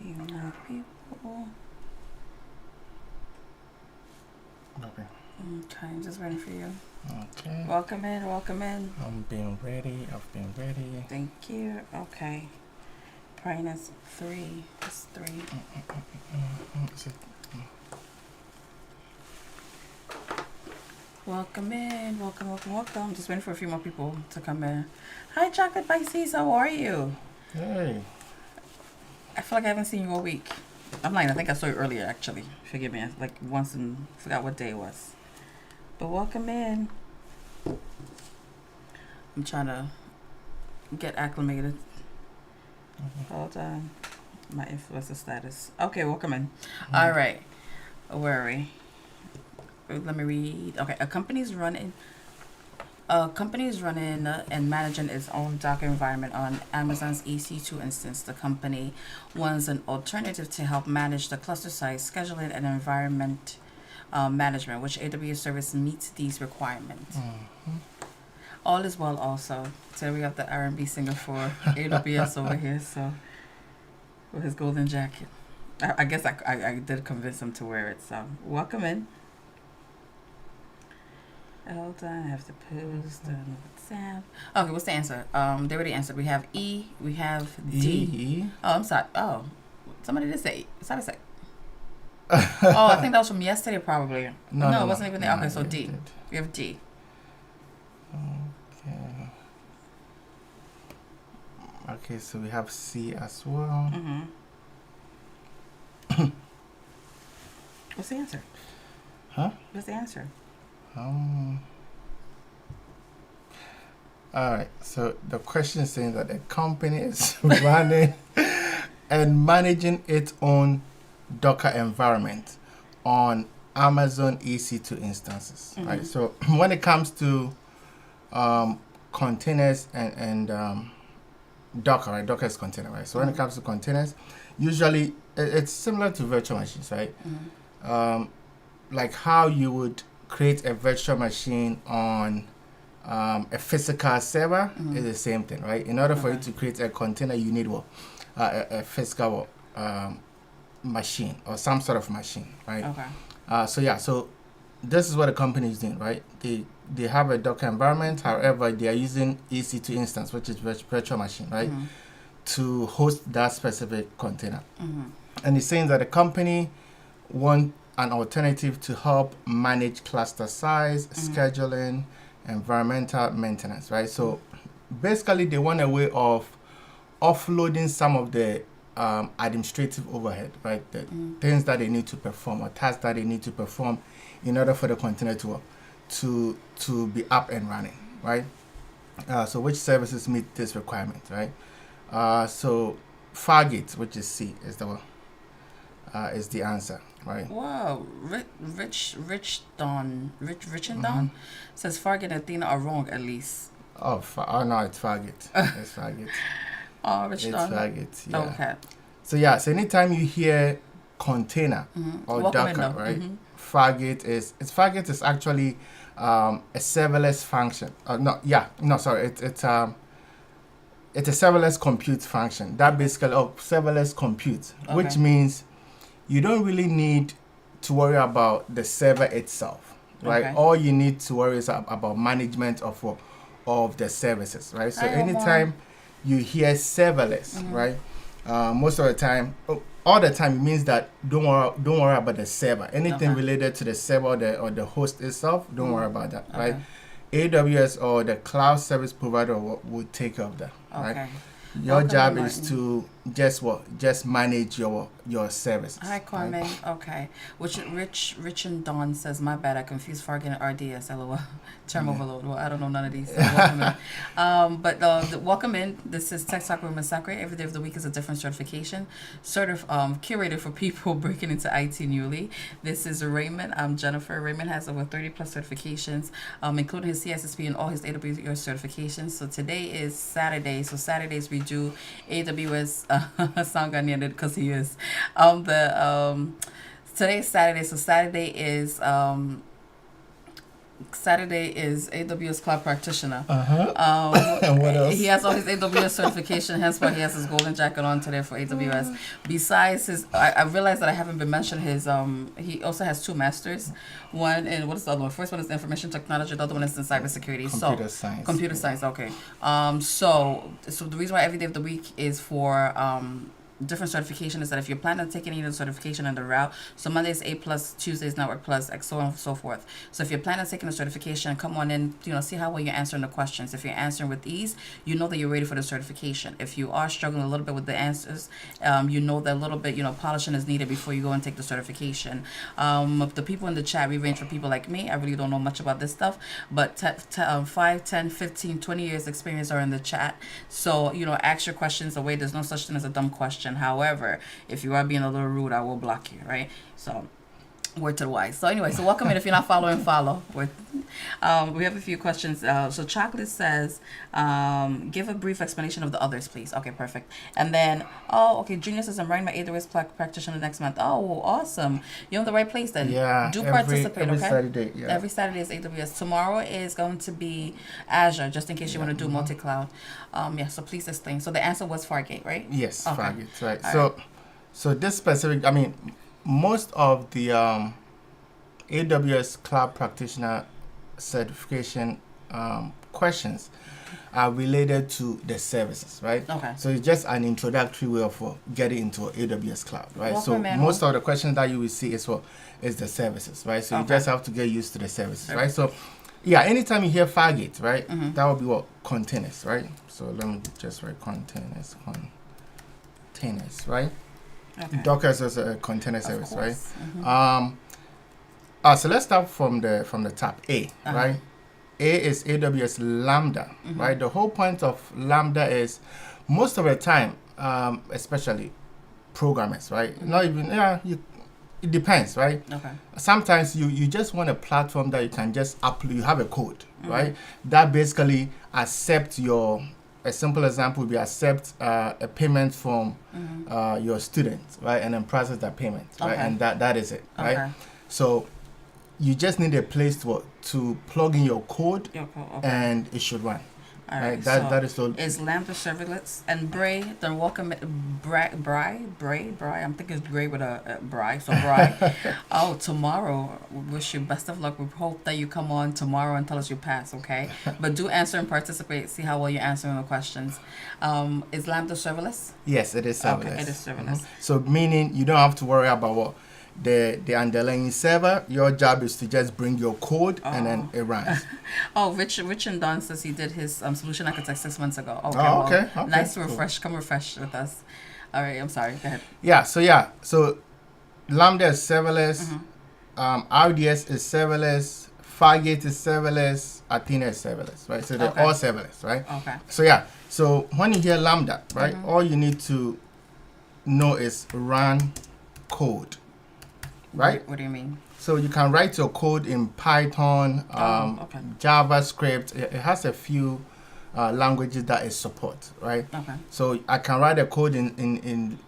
few more people. Okay. Okay, I'm just waiting for you. Okay. Welcome in, welcome in. I'm being ready. I've been ready. Thank you. Okay. Praying is 3. It's 3. Is it- Welcome in. Welcome, welcome, welcome. Just waiting for a few more people to come in. Hi, Chocolate Pisces. How are you? Hey. I feel like I haven't seen you all week. I'm lying. I think I saw you earlier, actually. Forgive me. Like once and forgot what day it was. But welcome in. I'm trying to get acclimated. Hold on. My influencer status. Okay, welcome in. All right. Where are we? Let me read. Okay, a company is running and managing its own Docker environment on Amazon's EC2 instance. The company wants an alternative to help manage the cluster size, scheduling, and environment management, which AWS service meets these requirements. All is well also. So we have the R&B singer for AWS over here, so with his golden jacket. I guess I did convince him to wear it, so welcome in. Hold on, I have to post on WhatsApp. Okay, what's the answer? They already answered. We have E, we have D. E. Oh, I'm sorry. Oh, somebody did say. Somebody say. Oh, I think that was from yesterday, probably. No, it wasn't even there. Okay, so D. We have D. Okay. Okay, so we have C as well. What's the answer? Huh? What's the answer? All right. So the question is saying that the company is running and managing its own Docker environment on Amazon EC2 instances, right? So when it comes to containers and Docker, right? Docker is container, right? So when it comes to containers, usually it's similar to virtual machines, right? Like how you would create a virtual machine on a physical server is the same thing, right? In order for you to create a container, you need what? A physical machine or some sort of machine, right? Okay. So this is what the company is doing, right? They have a Docker environment, however, they are using EC2 instance, which is virtual machine, right? To host that specific container. And it's saying that the company want an alternative to help manage cluster size, scheduling, environmental maintenance, right? So basically they want a way of offloading some of the administrative overhead, right? The things that they need to perform or tasks that they need to perform in order for the container to be up and running, right? So which services meet this requirement, right? So Fargate, which is C, is is the answer, right? Wow, Rich and Don says Fargate and Athena are wrong at least. Oh no, it's Fargate. It's Fargate. Oh, Rich It's Don. Fargate. Yeah. Okay. So anytime you hear container or Docker, right? Fargate is actually a serverless function. It's a serverless compute function. That basically serverless compute, which means you don't really need to worry about the server itself, right? Okay. All you need to worry is about management of the services, right? So anytime you hear serverless, right? Most of the time, all the time, it means that don't worry about the server. Anything related to the server or the host itself, don't worry about that, right? AWS or the cloud service provider will take care of that, right? Your job is to just manage your services. Hi, Carmen. Right? Okay. Which Rich and Dawn says, my bad, I confused Fargate and RDS. LOL. Term overload. Well, I don't know none of these. So welcome in. But welcome in. This is Tech Talk with Ms. Sakura. Every day of the week is a different certification. Curated for people breaking into IT newly. This is Raymond. I'm Jennifer. Raymond has over 30 plus certifications, including his CSSP and all his AWS certifications. So today is Saturday. So Saturdays we do AWS Sangha because he is today's Saturday. So Saturday is Saturday is AWS Cloud Practitioner. And what else? He has all his AWS certification, hence why he has his golden jacket on today for AWS. Besides his, I realized that I haven't been mentioned his, he also has 2 masters. One in, what is the other one? First one is information technology, the other one is in cybersecurity. Computer science. Computer science, okay. So the reason why every day of the week is for, different certification is that if you're planning on taking either certification in the route, so Monday is A plus, Tuesday is Network plus, and so on and so forth. So if you're planning on taking a certification, come on in, see how well you're answering the questions. If you're answering with ease, you know that you're ready for the certification. If you are struggling a little bit with the answers, you know that a little bit, polishing is needed before you go and take the certification. The people in the chat, we range from people like me. I really don't know much about this stuff, but 5, 10, 15, 20 years experience are in the chat. So, ask your questions away. There's no such thing as a dumb question. However, if you are being a little rude, I will block you, right? So, word to the wise. So anyway, so welcome in. If you're not following, follow. We have a few questions. So Chocolate says, give a brief explanation of the others, please. Okay, perfect. And then, Junior says, I'm writing my AWS practitioner next month. Oh, awesome. You're in the right place then. Yeah. Do participate, every okay? Saturday, yeah. Every Saturday is AWS. Tomorrow is going to be Azure, just in case you want to do multi-cloud. So please explain. So the answer was Fargate, right? Yes, okay. Fargate, right. All So this specific, most of the AWS Cloud Practitioner certification questions are related to the services, right? Okay. So it's just an introductory way of getting into AWS Cloud, right? Welcome, so man. most of the questions that you will see is the services, right? So you just have to get used to the services, right? So yeah, anytime you hear Fargate, right, that will be what? Containers, right? So let me just write containers, right? Okay. Docker is a container service, right? Mm-hmm. So let's start from the top. A, right? A is AWS Lambda, right? The whole point of Lambda is most of the time, especially programmers, right? Not even it depends, right? Okay. Sometimes you just want a platform that you can just upload. You have a code, right? That basically accepts a simple example would be accept a payment from your student, right? And then process that payment, right? And that is it, right? Okay. So you just need a place to plug in your code, and it should run. All right. That is so. Is Lambda serverless and Bray? Then welcome Bray. I'm thinking it's Gray with a Bray. So Bray. Tomorrow. Wish you best of luck. We hope that you come on tomorrow and tell us you pass. Okay. But do answer and participate. See how well you're answering the questions. Is Lambda serverless? Yes, it is serverless. Okay, it is serverless. So meaning you don't have to worry about the underlying server. Your job is to just bring your code and then it runs. Rich and Don says he did his solution architect 6 months ago. Okay. Nice to refresh. Come refresh with us. All right, I'm sorry. Go ahead. So Lambda is serverless. RDS is serverless. Fargate is serverless. Athena is serverless, right? So they're all serverless, right? Okay. So when you hear Lambda, right, all you need to know is run code. Right? What do you mean? So you can write your code in Python, JavaScript. It has a few languages that it supports, right? Okay. So I can write a code in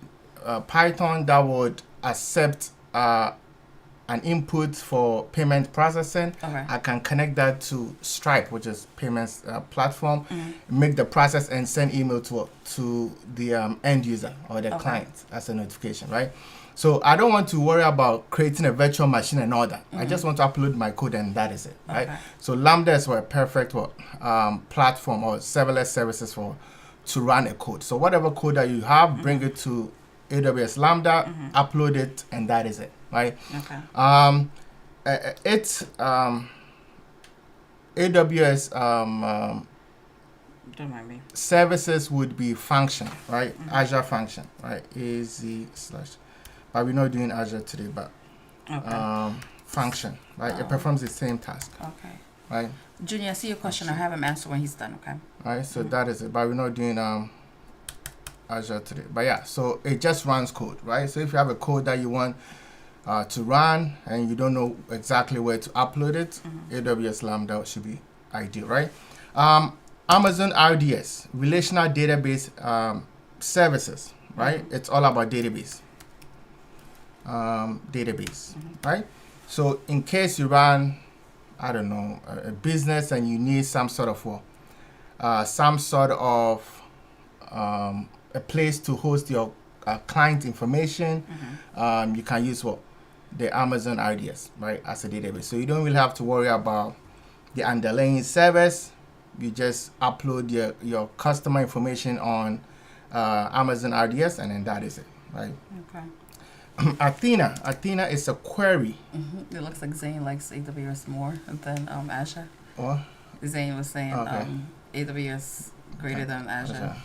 Python that would accept an input for payment processing. Okay. I can connect that to Stripe, which is payments platform, make the process and send email to the end user or the client as a notification, right? So I don't want to worry about creating a virtual machine and all that. I just want to upload my code and that is it, right? So Lambda is a perfect platform or serverless services to run a code. So whatever code that you have, bring it to AWS Lambda, upload it, and that is it, right? Okay. AWS don't mind me. Services would be function, right? Azure function, right? But we're not doing Azure today, but function, right? It performs the same task. Okay. Right? Junior, I see your question. I have him answer when he's done, okay? Right, so that is it. But we're not doing Azure today. But so it just runs code, right? So if you have a code that you want to run and you don't know exactly where to upload it, AWS Lambda should be ideal, right? Amazon RDS, relational database services, right? It's all about database. Right? So in case you run I don't know, a business, and you need some sort of a place to host your client information, you can use the Amazon RDS, right, as a database. So you don't really have to worry about the underlying servers. You just upload your customer information on Amazon RDS, and then that is it, right? Okay. Athena is a query. It looks like Zane likes AWS more than Azure. What? Zane was saying Okay. AWS greater than Azure.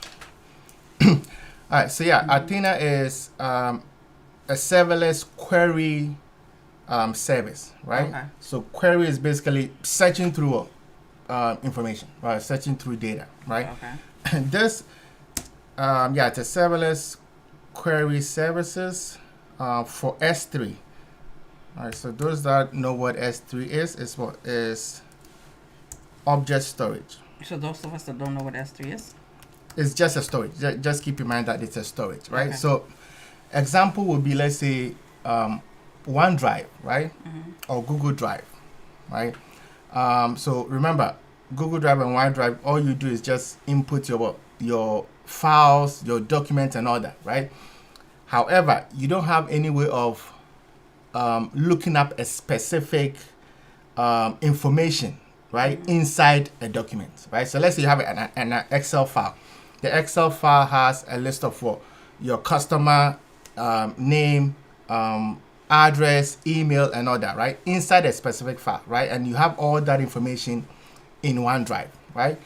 All right, so yeah, Athena is a serverless query service, right? Okay. So query is basically searching through information, right? Searching through data, right? Okay. This, it's a serverless query services for S3. All right, so those that know what S3 is object storage. So those of us that don't know what S3 is? It's just a storage. Just keep in mind that it's a storage, right? Okay. So example would be, let's say, OneDrive, right? Or Google Drive, right? So remember, Google Drive and OneDrive, all you do is just input your files, your documents, and all that, right? However, you don't have any way of looking up a specific information, right, inside a document, right? So let's say you have an Excel file. The Excel file has a list of your customer name, address, email, and all that, right, inside a specific file, right? And you have all that information in OneDrive, right?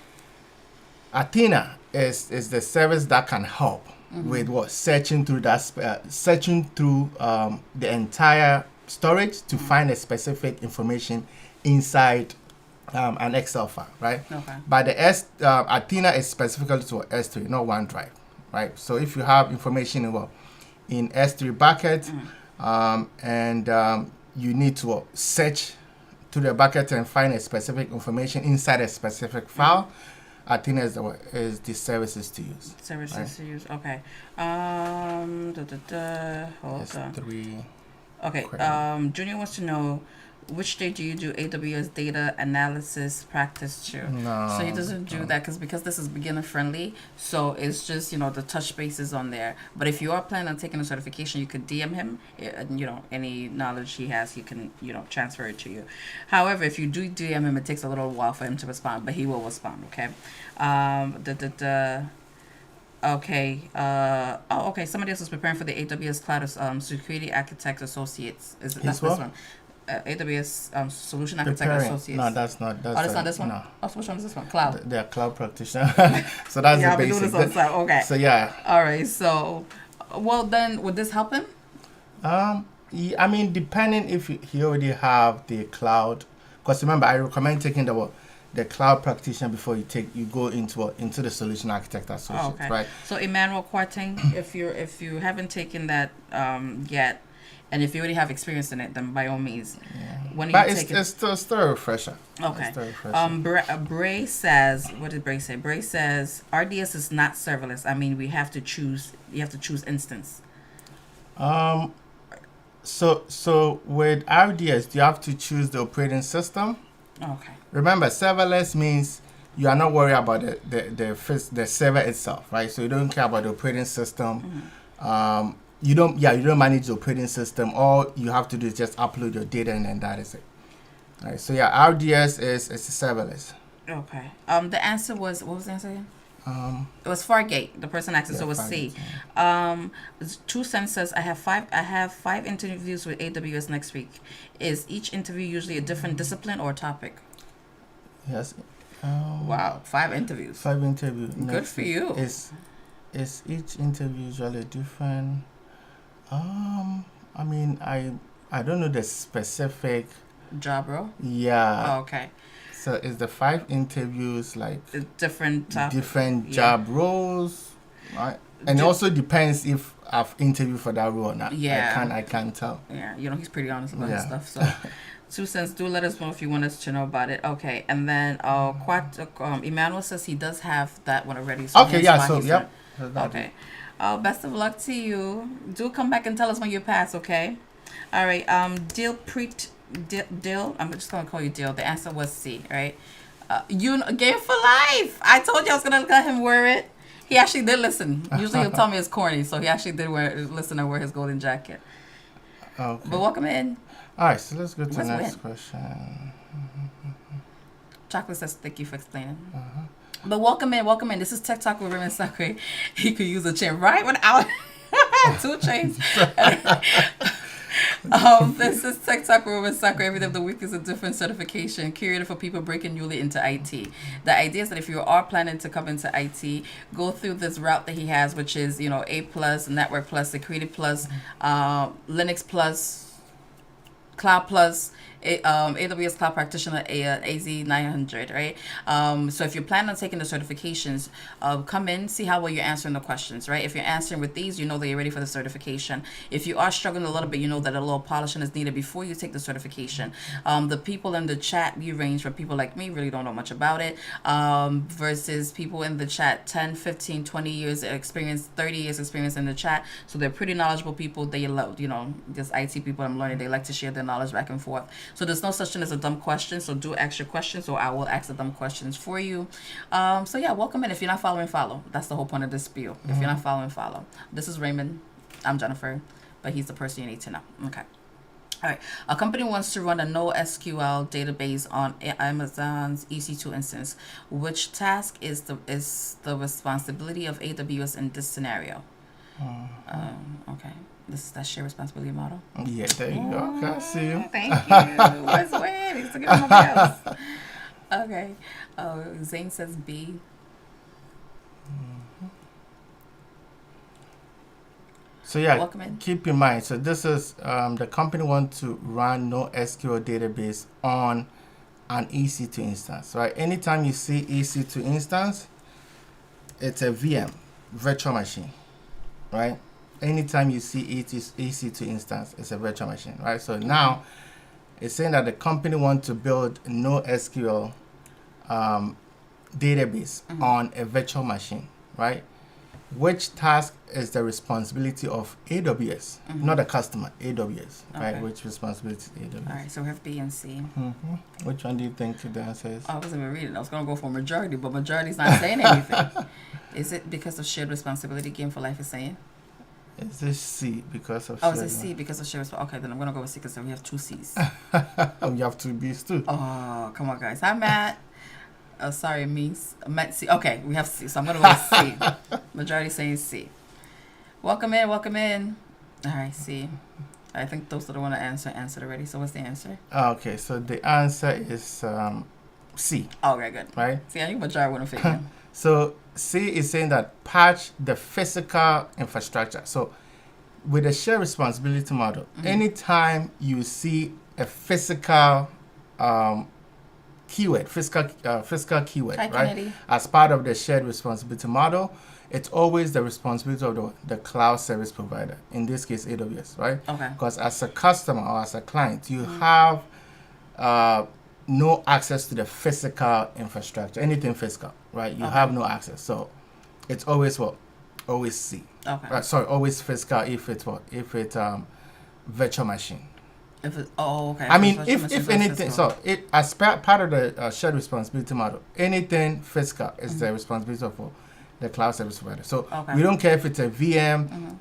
Athena is the service that can help with searching through the entire storage to find a specific information inside an Excel file, right? Okay. But the Athena is specifically to S3, not OneDrive, right? So if you have information in S3 bucket, and you need to search to the bucket and find a specific information inside a specific file, Athena is the services to use. Services right? to use. Okay. Hold on. S3. Okay. Query. Junior wants to know, which day do you do AWS data analysis practice to? No. So he doesn't do that because this is beginner friendly. So it's just, the touch bases on there. But if you are planning on taking a certification, you could DM him. And, any knowledge he has, he can, transfer it to you. However, if you do DM him, it takes a little while for him to respond, but he will respond. Okay. Okay. Okay. Somebody else is preparing for the AWS Cloud Security Architect Associates. Is it His this what? one? AWS Solution Architect Preparing. Associates. No, that's not. That's not this one? No. Oh, so which one is this one? Cloud. They're cloud practitioner. So that's Yeah, I'll the be doing basic. this on site. Okay. So yeah. All right. So, well, then, would this help him? I mean, depending if he already have the cloud, because remember, I recommend taking the cloud practitioner before you go into the solution architect associate, Okay. right? So, Emmanuel Quarting, if you haven't taken that yet, and if you already have experience in it, then by all means, when But you it's take it. it's still a refresher. Okay. It's still a refresher. Bray says, what did Bray say? Bray says RDS is not serverless. I mean, you have to choose instance. So with RDS, you have to choose the operating system. Okay. Remember, serverless means you are not worried about the server itself, right? So you don't care about the operating system. You don't manage the operating system. All you have to do is just upload your data, and then that is it. Right. So yeah, RDS is serverless. Okay. The answer was, what was the answer again? It was Fargate. The person asked it, so it was C. Two Cents says, I have five interviews with AWS next week. Is each interview usually a different discipline or topic? Yes. Wow, 5 interviews. 5 interviews. Good for you. Is each interview usually different? I mean, I don't know the specific Job role? Yeah. Oh, okay. So is the 5 interviews like Different topic. different job roles, right? And it also depends if I've interviewed for that role or not. Yeah. I can't tell. Yeah, he's pretty honest about his stuff. So, 2 Cents, do let us know if you want us to know about it. Okay, and then Emmanuel says he does have that one already. So Okay, yeah. So yep. Okay. Best of luck to you. Do come back and tell us when you pass. Okay. All right. Dilpreet Dill. I'm just gonna call you Dill. The answer was C, right? Game for life. I told you I was gonna let him wear it. He actually did listen. Usually he'll tell me it's corny, so he actually did listen and wear his golden jacket. Okay. But welcome in. All right, so let's go to the Let's next win. question. Chocolate says, "Thank you for explaining." Uh-huh. But welcome in. This is Tech Talk with Raymond Sakre. He could use a chain right without 2 chains. This is Tech Talk with Raymond Sakre. Every day of the week is a different certification curated for people breaking newly into IT. The idea is that if you are planning to come into IT, go through this route that he has, which is, A plus, Network plus, Security plus, Linux plus, Cloud plus, AWS Cloud Practitioner, AZ900, right? So if you're planning on taking the certifications, come in, see how well you're answering the questions, right? If you're answering with these, you know that you're ready for the certification. If you are struggling a little bit, you know that a little polishing is needed before you take the certification. The people in the chat, you range from people like me, really don't know much about it, versus people in the chat, 10, 15, 20 years experience, 30 years experience in the chat. So they're pretty knowledgeable people. They love, just IT people I'm learning. They like to share their knowledge back and forth. So there's no such thing as a dumb question. So do ask your questions, or I will ask the dumb questions for you. So yeah, welcome in. If you're not following, follow. That's the whole point of this spiel. If you're not following, follow. This is Raymond. I'm Jennifer, but he's the person you need to know. Okay. All right. A company wants to run a NoSQL database on Amazon's EC2 instance. Which task is the responsibility of AWS in this scenario? Okay. This is that shared responsibility model. Yeah, there you go. Okay, I see you. Thank you. What's way? He's looking at somebody else. Okay. Zane says B. So yeah, Welcome in. keep in mind. So this is the company wants to run NoSQL database on an EC2 instance, right? Anytime you see EC2 instance, it's a VM, virtual machine, right? Anytime you see EC2 instance, it's a virtual machine, right? So now it's saying that the company wants to build NoSQL database on a virtual machine, right? Which task is the responsibility of AWS, not the customer, AWS, right? Which responsibility is AWS? All right, so we have B and C. Which one do you think the answer is? I wasn't even reading. I was going to go for majority, but majority's not saying anything. Is it because of shared responsibility, Game for Life is saying? Is this C because of is it C because of shared responsibility? Okay, then I'm going to go with C because then we have 2 C's. You have 2 B's too. Oh, come on, guys. Hi, Matt. Sorry, Matt C. Okay, we have C, so I'm going to go with C. Majority saying C. Welcome in. All right, C. I think those that want to answered already. So what's the answer? Okay, so the answer is C. Okay, good. Right? See, I think majority wouldn't fit in. So C is saying that patch the physical infrastructure. So with a shared responsibility model, anytime you see a physical keyword, physical keyword, Hi, right? Kennedy. As part of the shared responsibility model, it's always the responsibility of the cloud service provider, in this case AWS, right? Okay. Because as a customer or as a client, you have no access to the physical infrastructure, anything physical, right? You have no access. So it's always what? Always C. Okay. Sorry, always physical if it's what? If it's virtual machine. If it, okay. I mean, if anything, so it as part of the shared responsibility model, anything physical is the responsibility of the cloud service provider. So we don't care if it's a VM,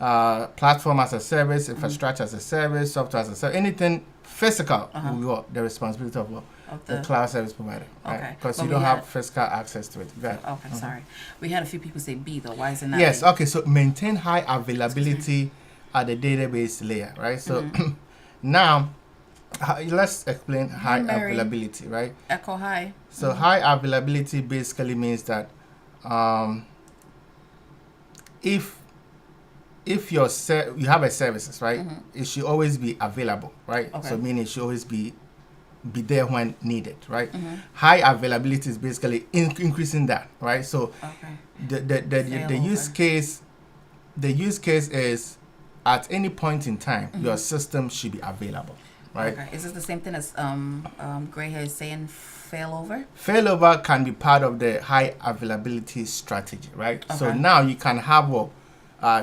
platform as a service, infrastructure as a service, software as a service, anything physical will be what? The responsibility of what? The cloud service provider, right? Because you don't have physical access to it. Okay, sorry. We had a few people say B though. Why is it not? Yes, B? okay. So maintain high availability at the database layer, right? So now let's explain high availability, right? Echo high. So high availability basically means that if you have a services, right, it should always be available, right? So meaning it should always be there when needed, right? High availability is basically increasing that, right? So the use case is at any point in time your system should be available, right? Okay. Is this the same thing as Gray hair is saying failover? Failover can be part of the high availability strategy, right? Okay. So now you can have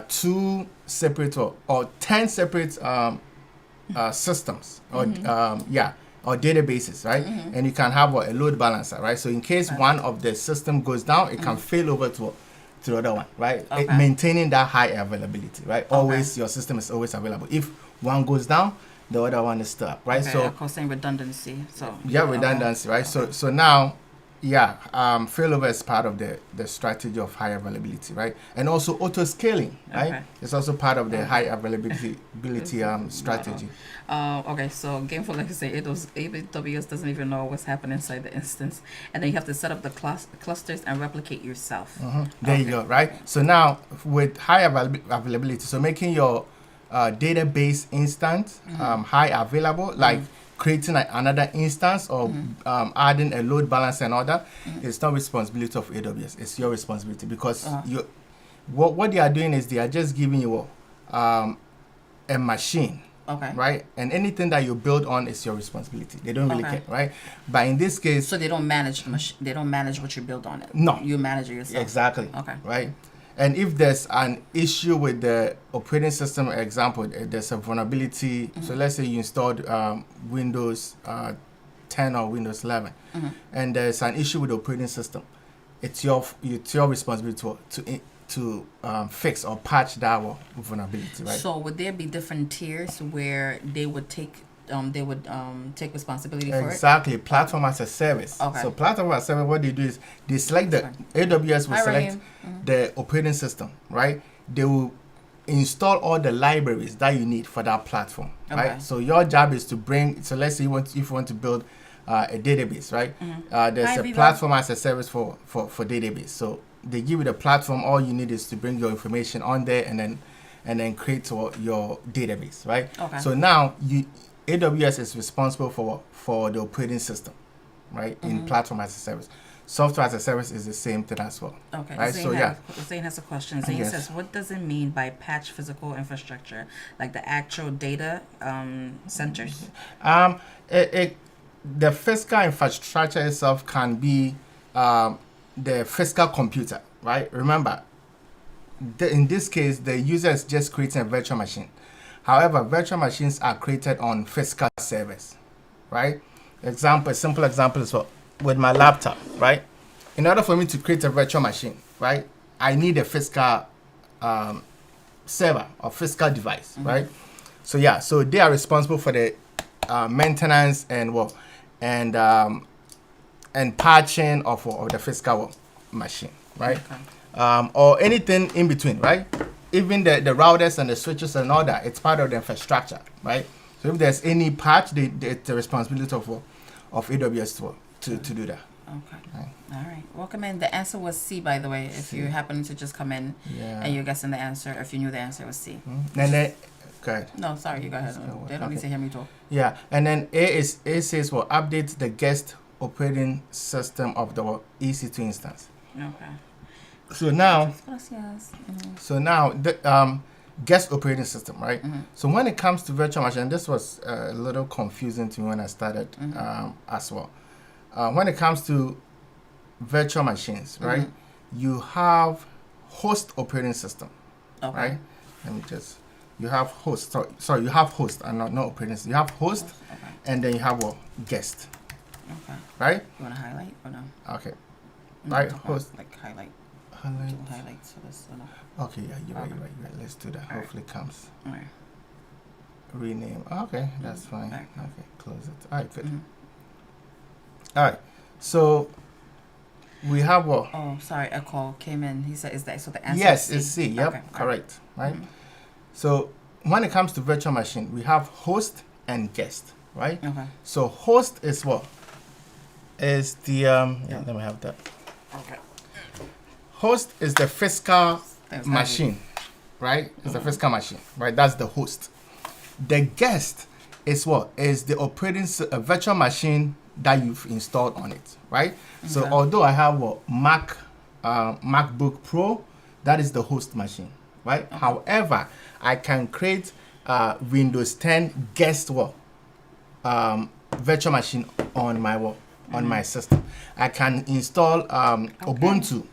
2 separate or 10 separate systems or or databases, right? And you can have a load balancer, right? So in case one of the system goes down, it can fail over to the other one, right? Maintaining that high availability, right? Always your system is always available. If one goes down, the other one is still up, right? Okay, So of course, saying redundancy. So redundancy, right? So now, failover is part of the strategy of high availability, right? And also auto scaling, right? It's also part of the high availability strategy. Okay, so Gameful, like I say, AWS doesn't even know what's happening inside the instance, and then you have to set up the clusters and replicate yourself. There you go, right? So now with high availability, so making your database instance high available, like creating another instance or adding a load balancer and all that, it's not responsibility of AWS. It's your responsibility because what they are doing is they are just giving you a machine. Okay. Right? And anything that you build on is your responsibility. They don't really care, right? But in this case... So they don't manage the machine. They don't manage what you build on it. No. You manage it yourself. Exactly. Okay. Right? And if there's an issue with the operating system, example, there's a vulnerability. So let's say you installed Windows 10 or Windows 11, and there's an issue with the operating system. It's your responsibility to fix or patch that vulnerability, right? So would there be different tiers where they would take responsibility for it? Exactly, platform as a service. Okay. So platform as a service, what they do is they select AWS will select the operating system, right? They will install all the libraries that you need for that platform, right? So your job is to bring. So let's say if you want to build a database, right? There's a platform as a service for database. So they give you the platform. All you need is to bring your information on there and then create your database, right? Okay. So now AWS is responsible for the operating system, right? In platform as a service. Software as a service is the same thing as well. Okay. Right. Zane has a question. Zane says, "What does it mean by patch physical infrastructure, like the actual data centers?" The physical infrastructure itself can be the physical computer, right? Remember, in this case, the user is just creating a virtual machine. However, virtual machines are created on physical servers, right? A simple example is with my laptop, right? In order for me to create a virtual machine, right, I need a physical server or physical device, right? So they are responsible for the maintenance and patching of the physical machine, right? Okay. Or anything in between, right? Even the routers and the switches and all that, it's part of the infrastructure, right? So if there's any patch, it's the responsibility of AWS to do that. Okay. Right. All right. Welcome in. The answer was C, by the way. If you happen to just come in and you're guessing the answer, if you knew the answer was C. And then, go ahead. No, sorry, you go ahead. They don't need to hear me talk. Yeah, and then A says update the guest operating system of the EC2 instance. Okay. So now, the guest operating system, right? So when it comes to virtual machine, this was a little confusing to me when I started as well. When it comes to virtual machines, right? You have host operating system, right? Let me you have host. Sorry, you have host and not operating system. You have host, and then you have guest. Okay. Right? You want to highlight or no? Okay. Right, host. Like highlight. Highlights for this. Okay, yeah, you're right. Let's do that. Hopefully it comes. All right. Rename. Okay, that's fine. Okay, close it. All right, good. All right, so we have what? Oh, sorry, a call came in. He said, "Is that so?" The answer. Yes, is it's C. Yep, okay. correct. Right. So when it comes to virtual machine, we have host and guest, right? Okay. So host is what? Is the let me have that. Okay. Host is the physical machine, right? It's the physical machine, right? That's the host. The guest is what? Is the virtual machine that you've installed on it, right? So although I have MacBook Pro, that is the host machine, right? However, I can create Windows 10 guest virtual machine on my on my system. I can install Ubuntu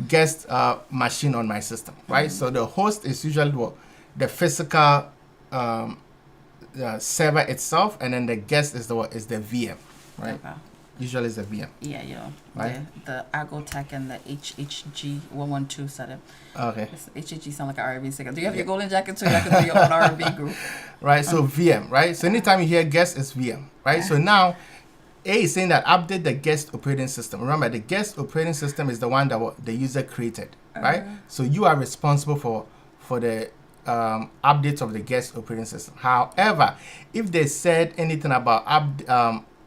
guest machine on my system, right? So the host is usually the physical server itself, and then the guest is the VM, right? Okay. Usually it's the VM. Yeah, you know, Right. the Agotech and the HHG 112 setup. Okay. HHG sound like an R&B singer. Do you have your golden jacket too? You can do your own R&B group. Right. So VM, right? So anytime you hear guest, it's VM, right? So now A is saying that update the guest operating system. Remember, the guest operating system is the one that the user created, right? So you are responsible for the updates of the guest operating system. However, if they said anything about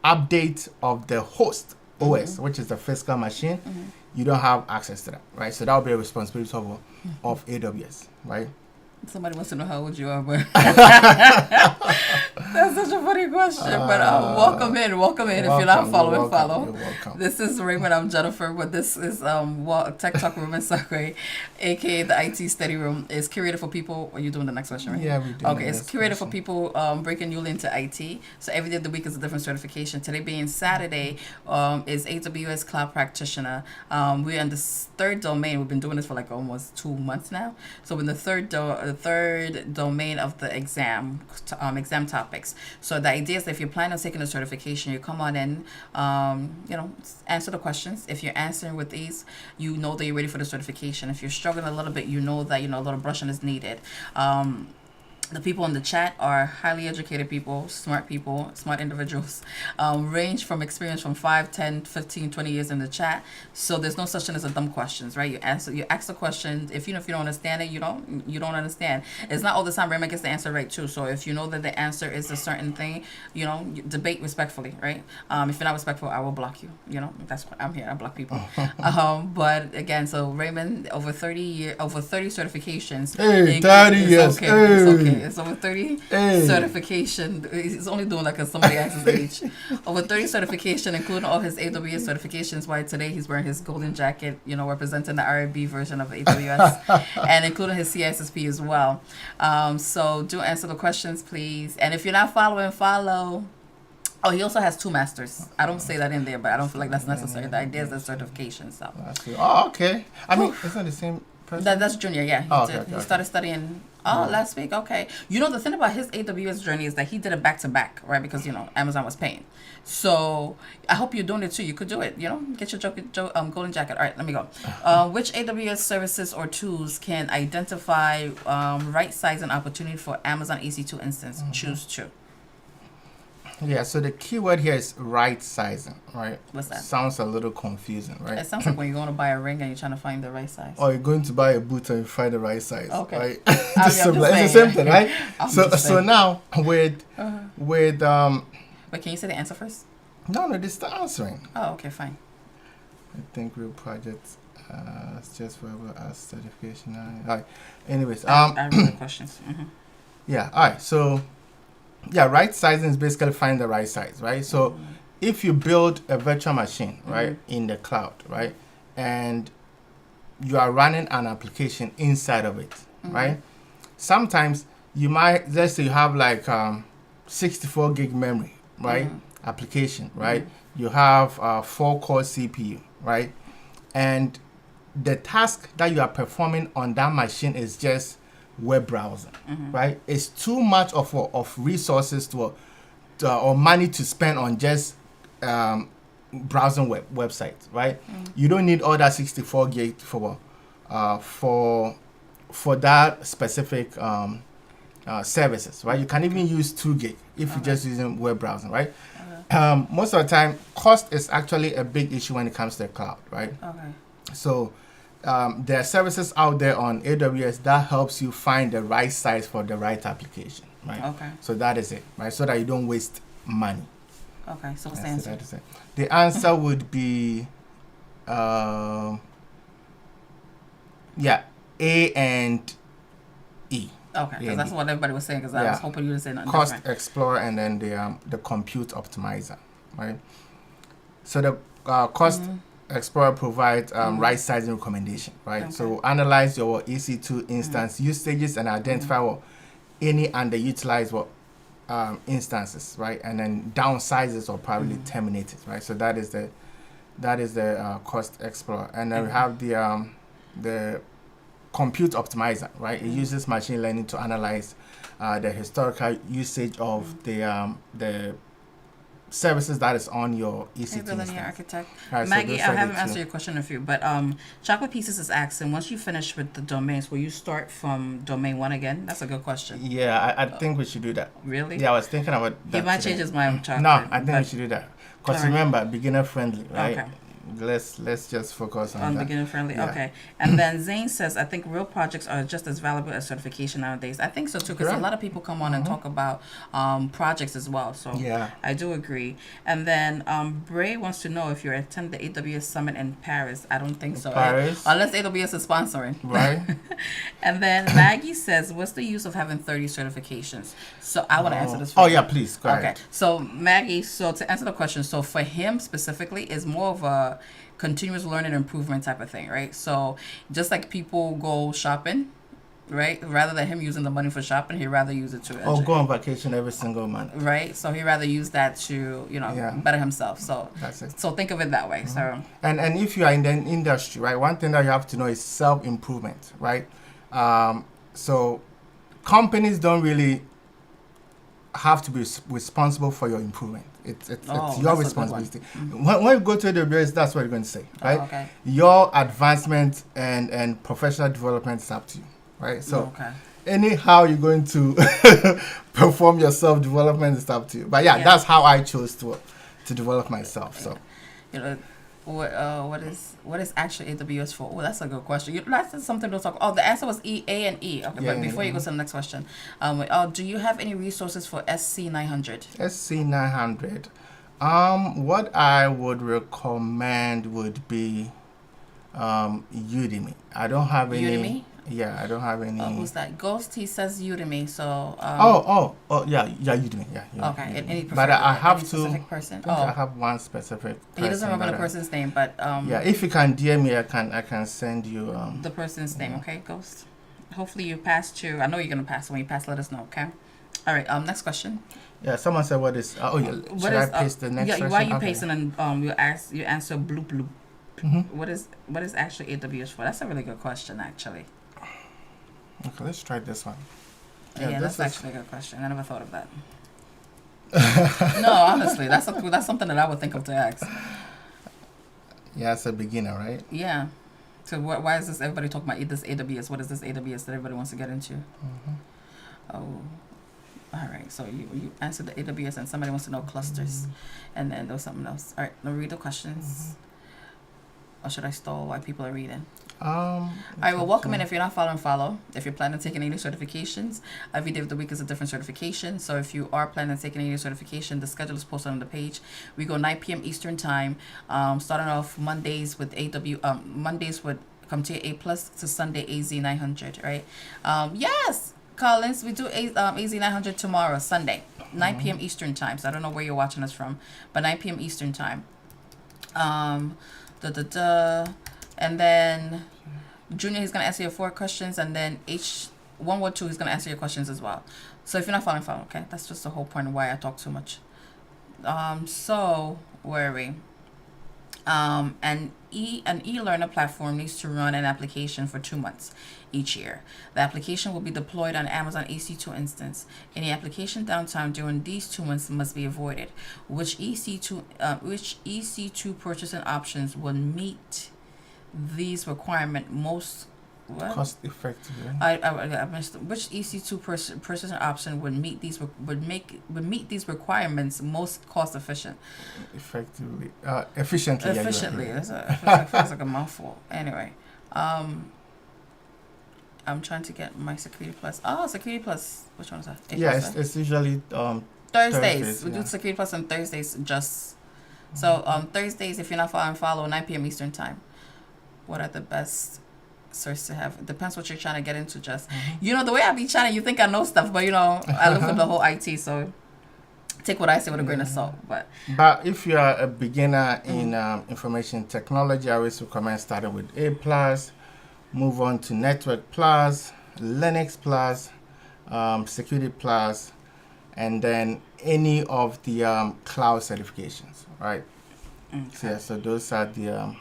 update of the host OS, which is the physical machine, you don't have access to that, right? So that will be a responsibility of AWS, right? Somebody wants to know how old you are, but that's such a funny question. But welcome in. If you're not following, follow. You're welcome. This is Raymond. I'm Jennifer. But this is Tech Talk Room and Sakre, aka the IT Study Room. Is curated for people. Are you doing the next question, right? Yeah, we do. Okay, it's curated for people breaking newly into IT. So every day of the week is a different certification. Today being Saturday is AWS Cloud Practitioner. We're in the third domain. We've been doing this for like almost 2 months now. So in the third domain of the exam topics. So the idea is that if you're planning on taking a certification, you come on in, answer the questions. If you're answering with these, you know that you're ready for the certification. If you're struggling a little bit, you know that a little brushing is needed. The people in the chat are highly educated people, smart individuals, range from experience from 5, 10, 15, 20 years in the chat. So there's no such thing as a dumb questions, right? You ask the question. If you don't understand it, you don't understand. It's not all the time Raymond gets the answer right too. So if you know that the answer is a certain thing, you debate respectfully, right? If you're not respectful, I will block you. That's why I'm here. I block people. But again, so Raymond over 30 certifications. Hey, 30 years. Okay, hey. It's okay. It's over 30 certification. He's only doing like somebody else's age. Over 30 certification, including all his AWS certifications. Why today he's wearing his golden jacket, representing the R&B version of AWS, and including his CISSP as well. So do answer the questions, please. And if you're not following, follow. Oh, he also has 2 masters. I don't say that in there, but I don't feel like that's necessary. The idea is the certification. So. Oh, okay. I mean, it's not the same person. That's junior, yeah. He started studying last week. Okay. The thing about his AWS journey is that he did it back to back, right? Because Amazon was paying. So I hope you're doing it too. You could do it. Get your golden jacket. All right, let me go. Which AWS services or tools can identify right sizing opportunity for Amazon EC2 instance? Choose 2. Yeah, so the key word here is right sizing, right? What's that? Sounds a little confusing, right? It sounds like when you're going to buy a ring and you're trying to find the right size. Or you're going to buy a boot and you find the right size, okay. Right? It's the same thing, right? So now with But can you say the answer first? No, this is the answering. Oh, okay, fine. I think real projects just for us certification. All right. Anyways, I have the questions. Yeah. All right. So. Yeah, right sizing is basically finding the right size, right? So if you build a virtual machine, right, in the cloud, right, and you are running an application inside of it, right, sometimes you might, let's say you have like 64 gig memory, right, application, right, you have 4-core CPU, right, and the task that you are performing on that machine is just web browsing, right? It's too much of resources to or money to spend on just browsing websites, right? You don't need all that 64 gig for that specific services, right? You can even use 2 gig if you're just using web browsing, right? Most of the time, cost is actually a big issue when it comes to the cloud, right? Okay. So there are services out there on AWS that helps you find the right size for the right application, right? Okay. So that is it, right? So that you don't waste money. Okay, so what's the answer? That is it. The answer would be, A and E. Okay, because that's what everybody was saying, because I was hoping you would say nothing Cost different. Explorer and then the Compute Optimizer, right? So the Cost Explorer provides right sizing recommendation, right? Okay. So analyze your EC2 instance usages and identify any underutilized instances, right? And then downsizes or probably terminate it, right? So that is the Cost Explorer, and then we have the compute optimizer, right? It uses machine learning to analyze the historical usage of the services that is on your EC2 Hey, Billionaire instance. Architect. All right, so Maggie, those I are the haven't two. answered your question a few, but Chocolate Pieces is asking, once you finish with the domains, will you start from domain 1 again? That's a good question. Yeah, I think we should do that. Really? Yeah, I was thinking about that. He might today. change his mind with Chocolate. No, I think we but should do that. Because Alright. remember, beginner friendly, right? Okay. Let's just focus on that. beginner friendly. Yeah. Okay. And then Zane says, I think real projects are just as valuable as certification nowadays. I think so too, because a Correct. lot of people come on and talk about projects as well. So Yeah. I do agree. And then Bray wants to know if you're attending the AWS Summit in Paris. I don't think so. Paris. Unless AWS is sponsoring. Right? And then Maggie says, what's the use of having 30 certifications? So I want to answer this. Oh, yeah, please. Go Okay. ahead. So Maggie, so to answer the question, so for him specifically, is more of a continuous learning improvement type of thing, right? So just like people go shopping, right? Rather than him using the money for shopping, he'd rather use it to Or go on vacation every single month. right? So he'd rather use that to, Yeah. better himself. So That's it. so think of it that way. So And if you are in the industry, right, one thing that you have to know is self-improvement, right? So companies don't really have to be responsible for your improvement. It's Oh, that's a your good responsibility. When you go to AWS, that's what you're going to say, right? okay. Your advancement and professional development is up to you, right? So Okay. anyhow you're going to perform your self-development is up to you. But yeah, Yeah. that's how I chose to develop myself. So You know, what is actually AWS for? Oh, that's a good question. That's something to talk. Oh, the answer was A and E. Okay, Yeah, but before you go to the next question, do you have any resources for SC900? SC900. What I would recommend would be Udemy. I don't have any. Udemy? Yeah, I don't have any. Who's that? Ghost. He says Udemy. So. Yeah, Udemy. Yeah. Udemy, Okay. Udemy. Any But I have any to. specific person? I think I have one specific person. He doesn't remember that the person's name, but yeah, if you can DM me, I can send you. the person's name. Okay, Ghost. Hopefully you pass to. I know you're gonna pass. When you pass, let us know. Okay. All right. Next question. Yeah, someone said what is. Should I paste the next? Yeah. Why you Okay. pasting and you answer bloop bloop. Mm-hmm. What is actually AWS for? That's a really good question, actually. Okay, let's try this one. Yeah, this that's is- actually a good question. I never thought of that. No, honestly, that's something that I would think of to ask. Yeah, as a beginner, right? Yeah. So why is this everybody talking about this AWS? What is this AWS that everybody wants to get into? Oh, all right. So you answered the AWS and somebody wants to know clusters, and then there was something else. All right, let me read the questions. Or should I stall while people are reading? All right, well, welcome in. If you're not following, follow. If you're planning on taking any certifications, every day of the week is a different certification. So if you are planning on taking any certification, the schedule is posted on the page. We go 9 p.m. Eastern time, starting off Mondays with Mondays with CompTIA A Plus to Sunday AZ 900, right? Yes, Collins, we do AZ 900 tomorrow, Sunday, 9 p.m. Eastern time. So I don't know where you're watching us from, but 9 p.m. Eastern time. And then Junior, he's going to answer your 4 questions, and then H112, he's going to answer your questions as well. So if you're not following, follow, okay? That's just the whole point of why I talk too much. So where are we? An e-learner platform needs to run an application for 2 months each year. The application will be deployed on Amazon EC2 instance. Any application downtime during these 2 months must be avoided. Which EC2 purchasing options will meet these requirements most? What? Cost effectively. I missed. Which EC2 purchasing option would meet these requirements most cost efficient? Effectively. Efficiently. yeah, Efficiently. yeah. It feels like a mouthful. Anyway, I'm trying to get my Security Plus. Oh, Security Plus. Which one is that? Yeah, it's usually Thursdays. We yeah. do Security Plus on Thursdays. So Thursdays, if you're not follow 9 p.m. Eastern time. What are the best certs to have? It depends what you're trying to get into. The way I be chatting, you think I know stuff, but I look for the whole IT. So take what I say with a grain of salt. But if you are a beginner in information technology, I always recommend starting with A plus, move on to Network Plus, Linux Plus, Security Plus, and then any of the cloud certifications, right? okay. So those are the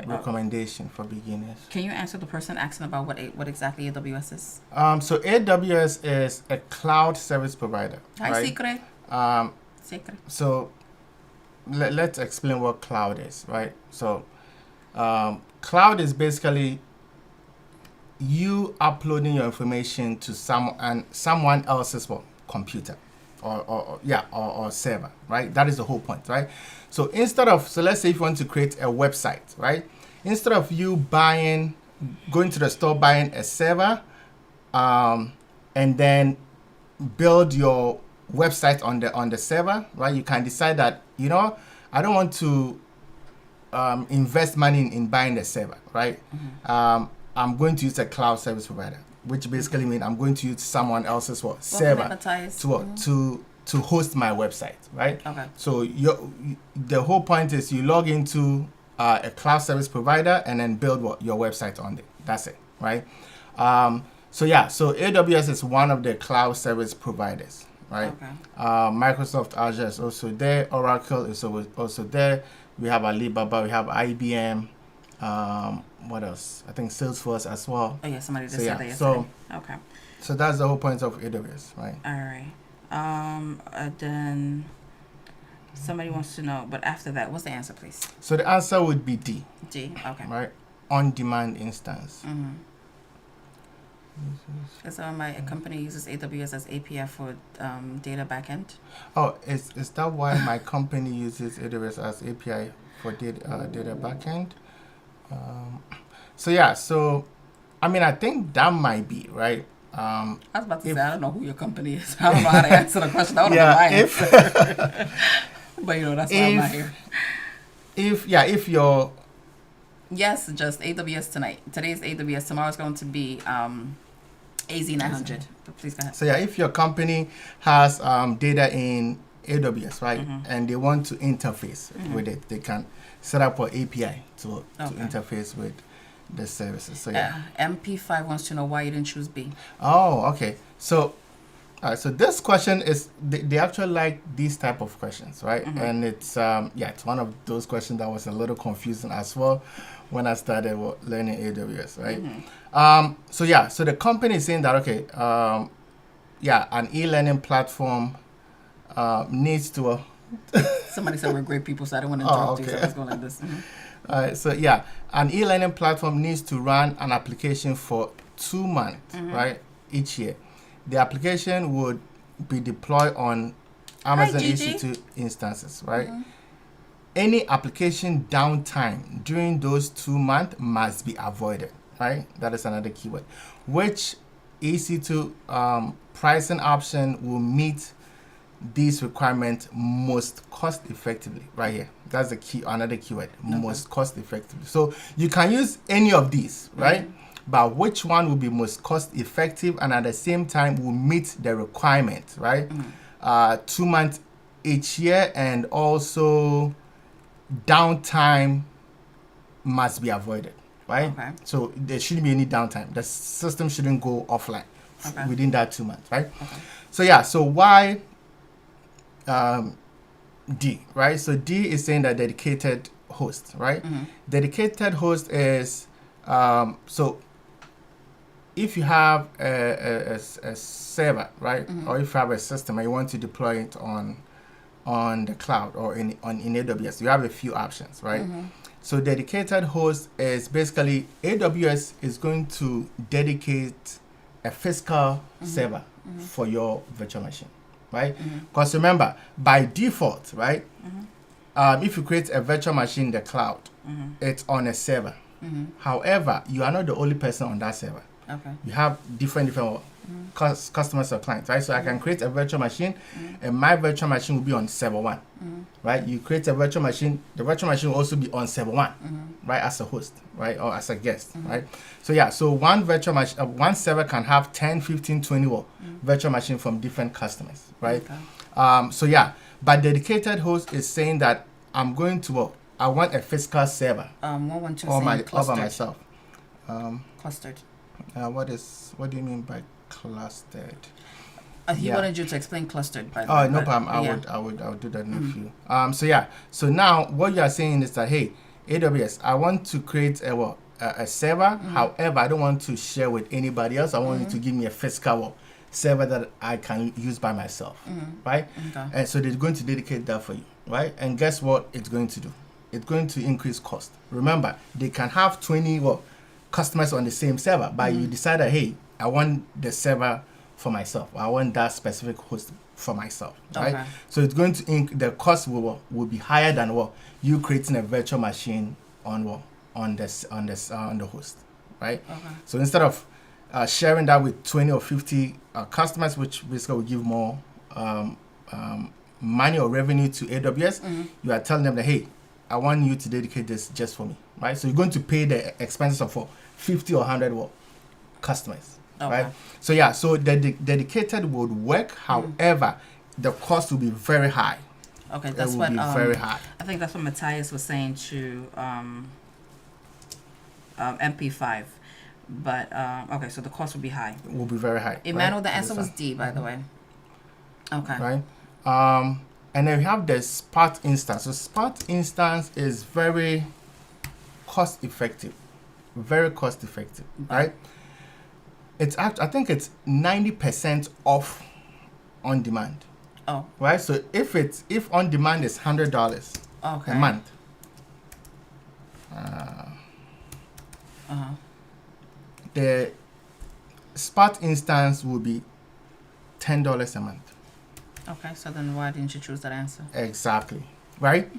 recommendation for beginners. Can you answer the person asking about what exactly AWS is? So AWS is a cloud service provider. Hi, right? Secret. Um, Secret. so let's explain what cloud is, right? So cloud is basically you uploading your information to someone else's computer or server, right? That is the whole point, right? So let's say if you want to create a website, right? Instead of you going to the store, buying a server, and then build your website on the server, right? You can decide that, I don't want to invest money in buying the server, right? I'm going to use a cloud service provider, which basically means I'm going to use someone else's server to host my website, right? Okay. So the whole point is you log into a cloud service provider and then build your website on it. That's it, right? So AWS is one of the cloud service providers, right? Okay. Microsoft Azure is also there. Oracle is also there. We have Alibaba. We have IBM. What else? I think Salesforce as well. Oh yeah, somebody just said that yesterday. Okay. So that's the whole point of AWS, right? All right. Then somebody wants to know, but after that, what's the answer, please? So the answer would be D. D. Okay. Right. On-demand instance. Mm-hmm. So my company uses AWS as API for data backend. Oh, is that why my company uses AWS as API for data backend? So I think that might be right. I was about to say I don't know who your company is. I don't know how to answer the question. I don't know my answer. But that's why I'm not here. If you're yes, just AWS tonight. Today's AWS. Tomorrow's going to be AZ900. But please go ahead. So if your company has data in AWS, right, and they want to interface with it, they can set up an API to interface with the services. So MP5 wants to know why you didn't choose B. Oh, okay. So this question is they actually like these type of questions, right? And it's it's one of those questions that was a little confusing as well when I started learning AWS, right? So the company is saying that an e-learning platform needs to. Somebody said we're great people, so I don't want to interrupt you. So let's go like this. So an e-learning platform needs to run an application for 2 months, right, each year. The application would be deployed on Amazon EC2 instances, right? Any application downtime during those 2 months must be avoided, right? That is another keyword. Which EC2 pricing option will meet these requirements most cost effectively, right here? That's the key, another keyword, most cost effectively. So you can use any of these, right? But which one will be most cost effective and at the same time will meet the requirement, right? 2 months each year, and also downtime must be avoided, right? Okay. So there shouldn't be any downtime. The system shouldn't go offline within that 2 months, right? Okay. So why D, right? So D is saying that dedicated host, right? Dedicated host is so if you have a server, right, or if you have a system and you want to deploy it on the cloud or in AWS, you have a few options, right? So dedicated host is basically AWS is going to dedicate a physical server for your virtual machine, right? Because remember, by default, right, if you create a virtual machine in the cloud, it's on a server. However, you are not the only person on that server. Okay. You have different customers or clients, right? So I can create a virtual machine, and my virtual machine will be on server 1, right? You create a virtual machine, the virtual machine will also be on server 1, right, as a host, right, or as a guest, right? So one virtual machine, one server can have 10, 15, 20 virtual machine from different customers, right? Okay. But dedicated host is saying that I'm going to I want a physical server all by myself. Clustered. What do you mean by clustered? He wanted you to explain clustered. By the no problem. I would do that in a few. So now what you are saying is that hey, AWS, I want to create a server. However, I don't want to share with anybody else. I want you to give me a physical server that I can use by myself, right? Okay. And so they're going to dedicate that for you, right? And guess what it's going to do? It's going to increase cost. Remember, they can have 20 customers on the same server, but you decide that, hey, I want the server for myself. I want that specific host for myself, right? Okay. So it's going to the cost will be higher than you creating a virtual machine on the host, right? Okay. So instead of sharing that with 20 or 50 customers, which basically will give more money or revenue to AWS, you are telling them that, hey, I want you to dedicate this just for me, right? So you're going to pay the expenses of 50 or 100 customers, Okay. right? So yeah, so the dedicated would work. However, the cost will be very high. Okay, that's it will what be very high. I think that's what Matthias was saying to MP5. But okay, so the cost will be high. It will be very high. Emmanuel, right? the answer was D, by the way. Okay. Right. And then we have the Spot instance. So Spot instance is very cost effective. Very cost effective, right? I think it's 90% off on demand. Oh. Right? So if on demand is $100 Okay. a month. The Spot instance will be $10 a month. Okay, so then why didn't you choose that answer? Exactly, right?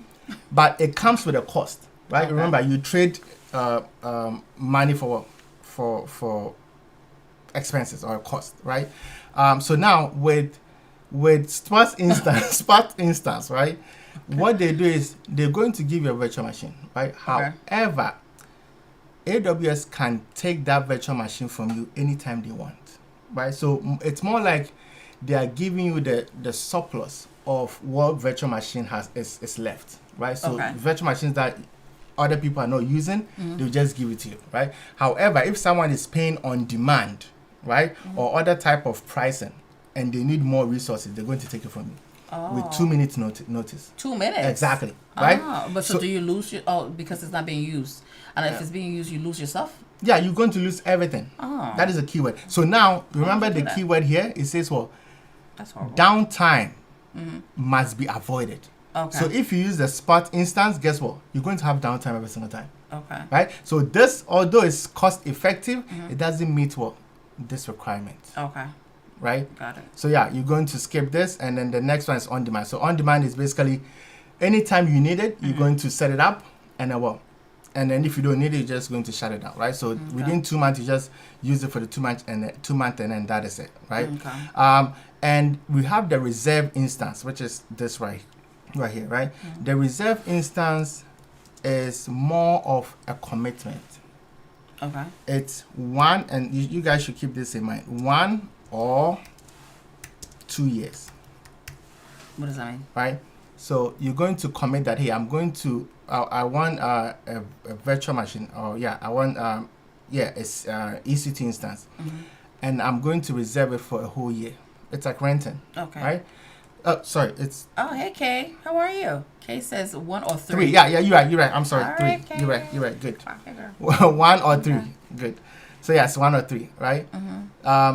But it comes with a cost, right? Okay. Remember, you trade money for expenses or cost, right? So now with Spot instance, right? What they do is they're going to give you a virtual machine, right? Okay. However, AWS can take that virtual machine from you anytime they want, right? So it's more like they are giving you the surplus of what virtual machine is left, right? So Okay. virtual machines that other people are not using, they'll just give it to you, right? However, if someone is paying on demand, right, or other type of pricing, and they need more resources, they're going to take it from you with 2 minutes notice. 2 minutes. Exactly, right? But so do you lose your because it's not being used, and if it's being used, you lose your stuff. Yeah, you're going to lose everything. Oh. That is a keyword. So now remember do the that? keyword here. It says That's horrible. downtime must be avoided. Okay. So if you use the Spot instance, guess what? You're going to have downtime every single time, Okay. right? So this, although it's cost effective, it doesn't meet this requirement, Okay. right? Got it. So yeah, you're going to skip this, and then the next one is on demand. So on demand is basically anytime you need it, you're going to set it up, and and then if you don't need it, you're just going to shut it down, right? So within 2 months, you just use it for the 2 months, and then that is it, right? Okay. And we have the reserve instance, which is this right here, right? The reserve instance is more of a commitment. Okay. It's one, and you guys should keep this in mind, 1 or 2 years, What does that mean? right? So you're going to commit that, hey, I'm going to, I want a virtual machine, or I want, it's EC2 instance, and I'm going to reserve it for a whole year. It's like renting, Okay. right? Oh, sorry, it's Oh, hey, Kay. How are you? Kay says 1 or 3. 3. Yeah, you're right. I'm sorry, All 3. right, Kay. You're right. Good. Okay, girl. 1 or 3. Good. So yes, 1 or 3, right?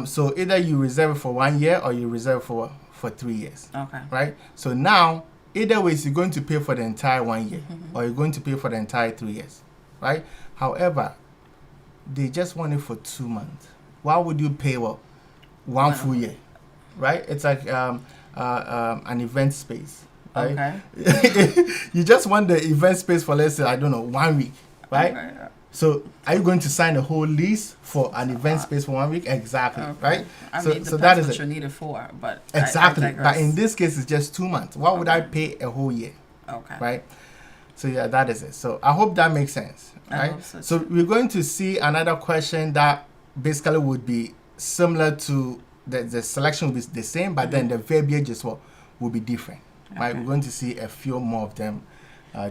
So either you reserve it for 1 year or you reserve for 3 years, Okay. right? So now, either ways, you're going to pay for the entire 1 year or you're going to pay for the entire 3 years, right? However, they just want it for 2 months. Why would you pay one full year, right? It's like an event space, right? Okay. You just want the event space for, let's say, I don't know, 1 week, right? Okay. So are you going to sign a whole lease for an event space for 1 week? Exactly, Okay. right? I So- mean, it so depends that is what it. you need it for, but Exactly. I But in digress. this case, it's just 2 months. Why would I pay a whole year, Okay. right? So yeah, that is it. So I hope that makes sense, I right? hope so, So we're going to see another question that basically would be similar to the selection will be the same, but then the verbiage as well will be different, right? Okay. We're going to see a few more of them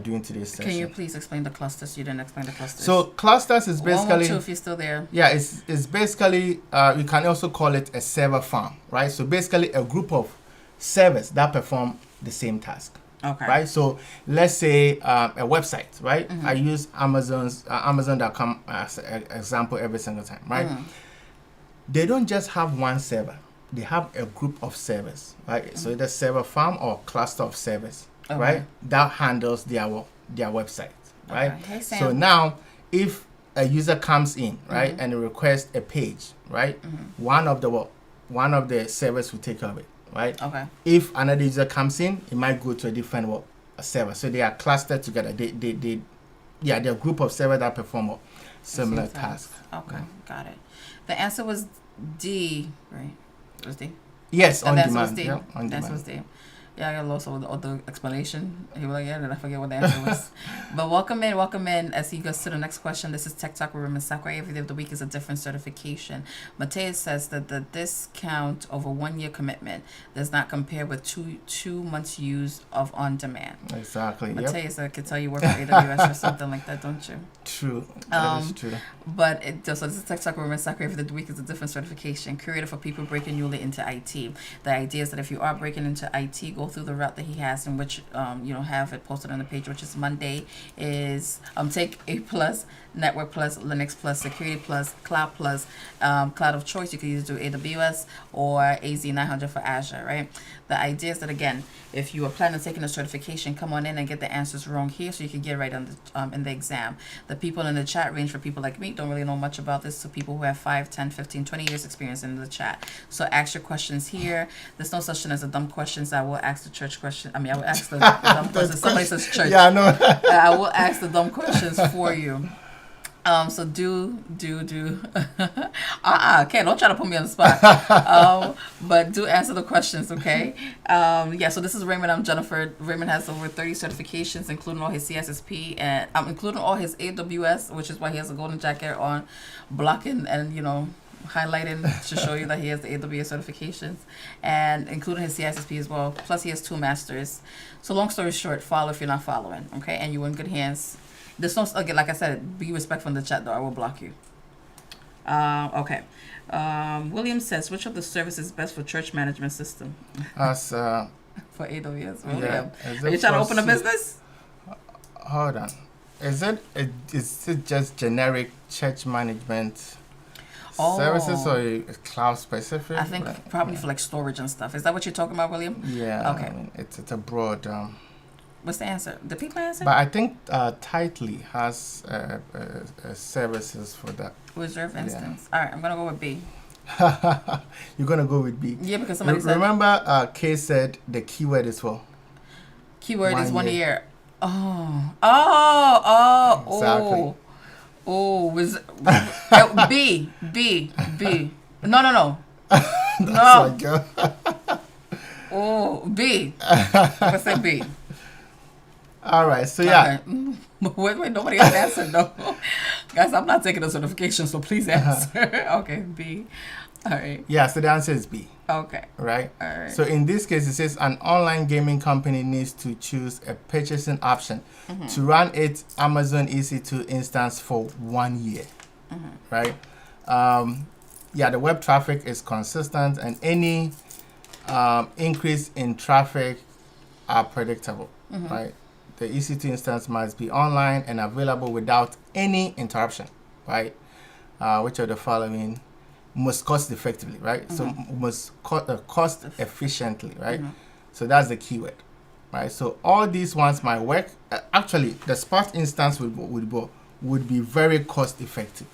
during today's session. Can you please explain the clusters? You didn't explain the clusters. So clusters is basically 112 if you're still there. yeah, it's basically you can also call it a server farm, right? So basically a group of servers that perform the same task. Okay. right? So let's say a website, right? Mm-hmm. I use Amazon.com as an example every single time, right? Mm-hmm. They don't just have one server; they have a group of servers, right? So it's a server farm or cluster of servers, Okay. right? That handles their website, right? Okay. Hey, Sam. So now, if a user comes in, right, Mhm. and requests a page, right, Mm-hmm. one of the servers will take care of it, right? Okay. If another user comes in, it might go to a different a server. So they are clustered together. They're a group of servers that perform a similar task. Okay, got it. The answer was D, right? It was D. Yes, on The answer was demand. D. Yeah, on The answer was demand. D. Yeah, I got lost with the explanation. He was like, yeah, then I forget what the answer was. But welcome in as he goes to the next question. This is Tech Talk with Room and Sakura. Every day of the week is a different certification. Mateus says that the discount over 1 year commitment does not compare with two months use of on demand. Exactly. Yep. Mateus, I could tell you work for AWS or something like that, don't you? True. That is Um, true. But so this is Tech Talk Room and Sakura. Every day of the week is a different certification created for people breaking newly into IT. The idea is that if you are breaking into IT, go through the route that he has, in which have it posted on the page, which is Monday is take A plus, Network plus, Linux plus, Security plus, Cloud plus, Cloud of choice. You can either do AWS or AZ900 for Azure, right? The idea is that, again, if you are planning on taking a certification, come on in and get the answers wrong here so you can get right on in the exam. The people in the chat range for people like me don't really know much about this, so people who have 5, 10, 15, 20 years experience in the chat. So ask your questions here. There's no such thing as a dumb questions. I will ask the church question. I will ask the dumb questions. Somebody says church. Yeah, I know. I will ask the dumb questions for you. So do okay, don't try to put me on the spot. But do answer the questions, okay? So this is Raymond. I'm Jennifer. Raymond has over 30 certifications, including all his CSSP and including all his AWS, which is why he has a golden jacket on, blocking and highlighting to show you that he has the AWS certifications, and including his CSSP as well. Plus, he has 2 masters. So long story short, follow if you're not following, okay? And you're in good hands. There's no, again, like I said, be respectful in the chat though. I will block you. Okay. William says, which of the services is best for church management system? As For AWS. William. yeah, Are you trying to open a business? Hold on. Is it just generic church management services or cloud specific? I think probably for like storage and stuff. Is that what you're talking about, William? Yeah. Okay. I mean, it's a broad. What's the answer? The people answer? But I think Tightly has services for that. Reserve instance. All right, I'm going to go with B. You're going to go with B. Yeah, because somebody said. Remember, Kay said the keyword is for? Keyword is 1 year. Oh. Exactly. B. No. That's No. B. I said B. All right, so yeah. Okay. Wait, nobody else answered, no. Guys, I'm not taking the certification, so please answer. Okay, B. All right. Yeah, so the answer is B. Okay. Right? All right. So in this case, it says an online gaming company needs to choose a purchasing option to run its Amazon EC2 instance for 1 year. Right? The web traffic is consistent and any increase in traffic are predictable. Right? The EC2 instance must be online and available without any interruption. Right? Which of the following most cost effectively, right? So most cost efficiently, right? So that's the keyword, right? So all these ones might work. Actually, the Spark instance would be very cost effective.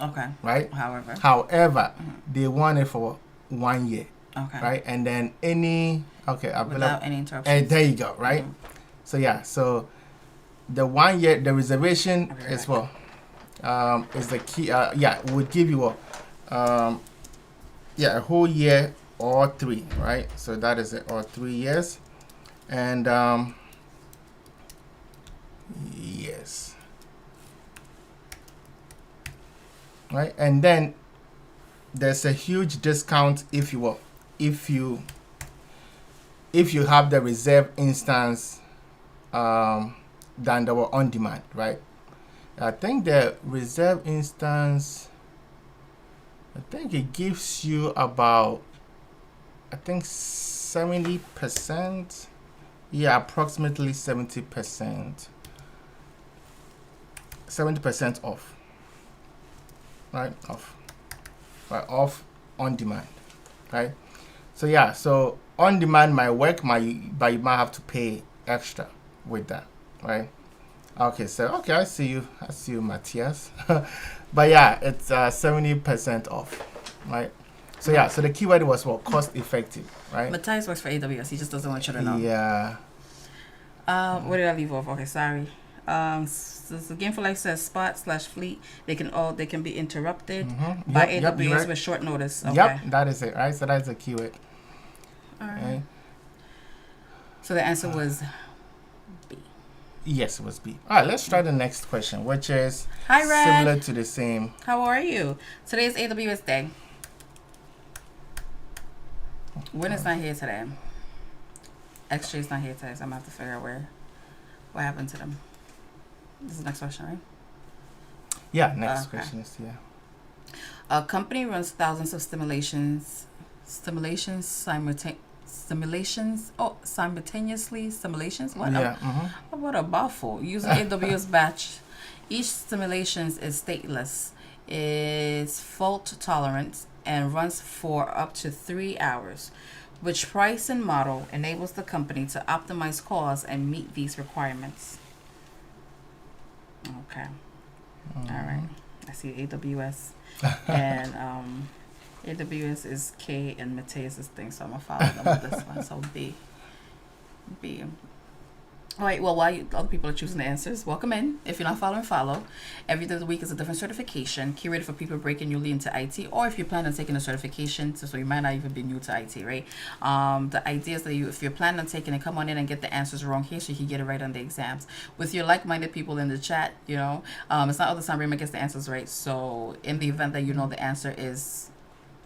Okay. Right. However, they want it for 1 year. Okay. Right, and then without any interruptions. There you go. Right. So so the 1 year, the reservation is what is the key. Would give you a whole year or 3, right? So that is it, or 3 years, and yes, right, and then there's a huge discount if you have the reserve instance than the on demand, right? I think the reserve instance, I think it gives you about, 70%. Yeah, approximately 70%. 70% off. Right? Off. Right, off on demand. Right? So yeah, so on demand might work, but you might have to pay extra with that. Right? Okay, so okay, I see you, Matthias. But yeah, it's 70% off. Right? So yeah, so the keyword was what? Cost effective, right? Matthias works for AWS. He just doesn't want you to know. Yeah. Where did I leave off? Okay, sorry. So Game for Life says Spot/Fleet. They can be interrupted by AWS right. with short notice. Okay. Yep, that is it, right? So that's a keyword. All right. Right? So the answer was B. Yes, it was B. All right, let's try the next question, which is Hi, Red. similar to the same. How are you? Today is AWS Day. Winner's not here today. X-Ray's not here today, so I'm gonna have to figure out what happened to them. This is the next question, right? Yeah, next question is A company runs thousands of simulations simultaneously. What? Yeah. What a mouthful. Using AWS Batch. Each simulation is stateless, is fault tolerant, and runs for up to 3 hours. Which pricing model enables the company to optimize costs and meet these requirements? Okay. All right. I see AWS. And AWS is K and Mateus is thing, so I'm going to follow them with this one. So B. All right, well, while other people are choosing the answers, welcome in. If you're not following, follow. Every day of the week is a different certification curated for people breaking newly into IT, or if you plan on taking a certification, so you might not even be new to IT, right? The idea is that if you're planning on taking it, come on in and get the answers wrong here so you can get it right on the exams. With your like-minded people in the chat, it's not all the time Rima gets the answers right. So in the event that you know the answer is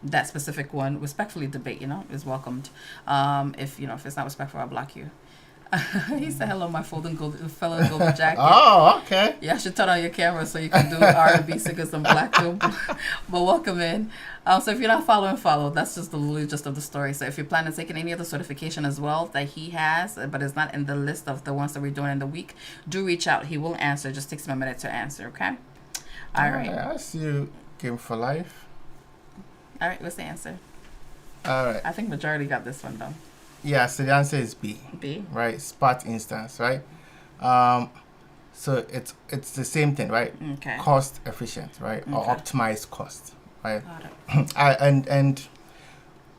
that specific one, respectfully debate, is welcomed. If it's not respectful, I'll block you. He said, "Hello, my fellow in golden jacket." Oh, okay. Yeah, I should turn on your camera so you can do R&B singers and black too. But welcome in. So if you're not following, follow. That's just the little gist of the story. So if you're planning on taking any other certification as well that he has, but is not in the list of the ones that we're doing in the week, do reach out. He will answer. It just takes him a minute to answer. Okay. All right. I see you. Game for Life. All right. What's the answer? All right. I think majority got this one though. Yeah, so the answer is B. B. Right, Spot instance, right? So it's the same thing, right? Okay. Cost efficient, right? Okay. Or optimized cost, right? Got it. And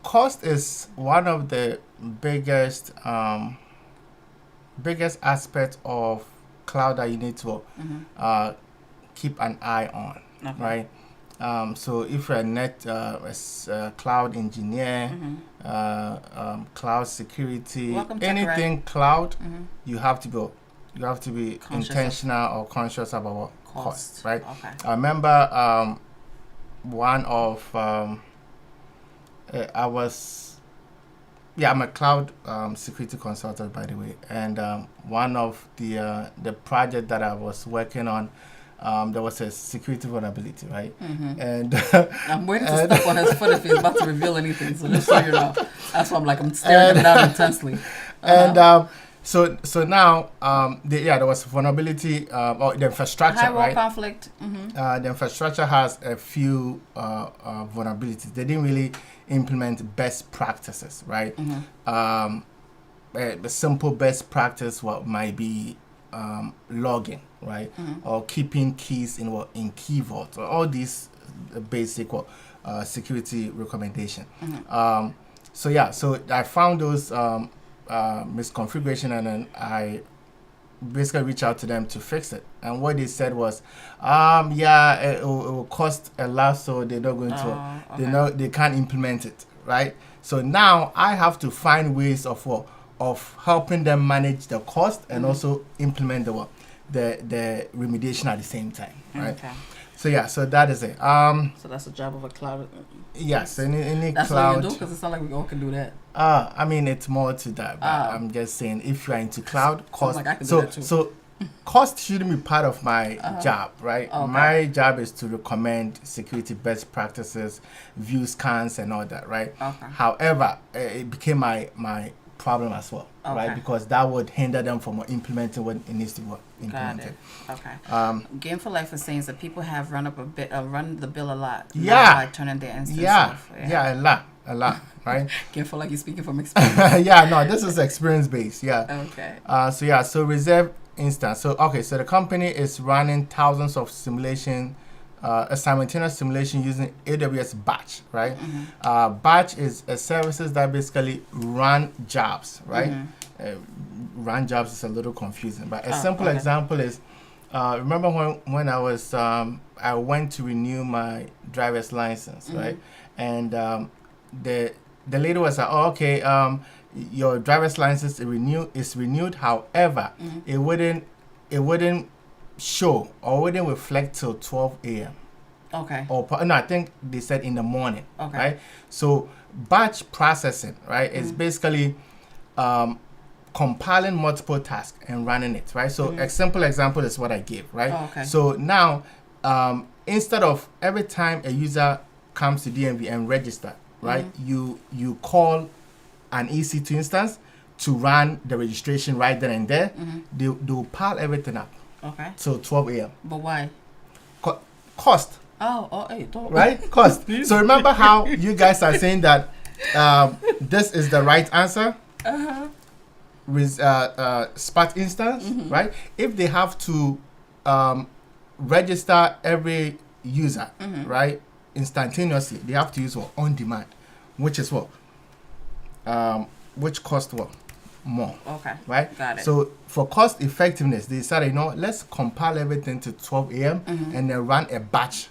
cost is one of the biggest aspects of cloud that you need to keep an eye on, Okay. right? So if you're a cloud engineer, cloud security, Welcome, anything cloud, you have to be Conscious intentional or conscious about what cost, right? Okay. I remember one of I'm a cloud security consultant, by the way, and one of the project that I was working on, there was a security vulnerability, right? And I'm waiting to step on his foot if he's about to reveal anything. So just so you know, that's why I'm staring him down intensely. And so now there was vulnerability or the infrastructure, High-role right? conflict. The infrastructure has a few vulnerabilities. They didn't really implement best practices, right? A simple best practice might be logging, right? Or keeping keys in key vault, or all these basic security recommendation. So I found those misconfiguration, and then I basically reached out to them to fix it. And what they said was, it will cost a lot, so they're not going to, they can't implement it, right? So now I have to find ways of helping them manage the cost and also implement the remediation at the same time, right? Okay. So that is it. So that's the job of a cloud. Yes, any that's cloud. That's what you do, because it's not like we all can do that. I mean, it's more to that. But I'm just saying, if you are into cloud, cost. Like I can do that too. So cost shouldn't be part of my job, right? Okay. My job is to recommend security best practices, view scans, and all that, right? Okay. However, it became my problem as well, Okay. right? Because that would hinder them from implementing what it needs to be Got implemented. it. Okay. Game for Life is saying that people have run the bill a lot. Yeah. By turning their instance Yeah, off. yeah, a lot, right? Game for Life, you're speaking from experience. Yeah, no, this is experience based. Yeah. Okay. So reserve instance. So the company is running thousands of simulation, a simultaneous simulation using AWS Batch, right? Batch is a services that basically run jobs, right? Run jobs is a little confusing, but a simple example is, remember when I was I went to renew my driver's license, right? And the lady was like, "Oh, okay, your driver's license is renewed. However, it wouldn't show or wouldn't reflect till 12 a.m. Okay. Or no, I think they said in the morning. Okay. Right. So batch processing, right, is basically compiling multiple tasks and running it, right? So a simple example is what I gave, right? Oh, okay. So now, instead of every time a user comes to DMV and register, right, you call an EC2 instance to run the registration right then and there. They'll pile everything up. Okay. Till 12 a.m. But why? Cost. Hey, don't. Right? Cost. So remember how you guys are saying that this is the right answer? With Spark instance, right? If they have to register every user, right, instantaneously, they have to use what? On demand, which is what? Which cost what? More. Okay. Right? Got it. So for cost effectiveness, they decided, let's compile everything to 12 a.m. And then run a batch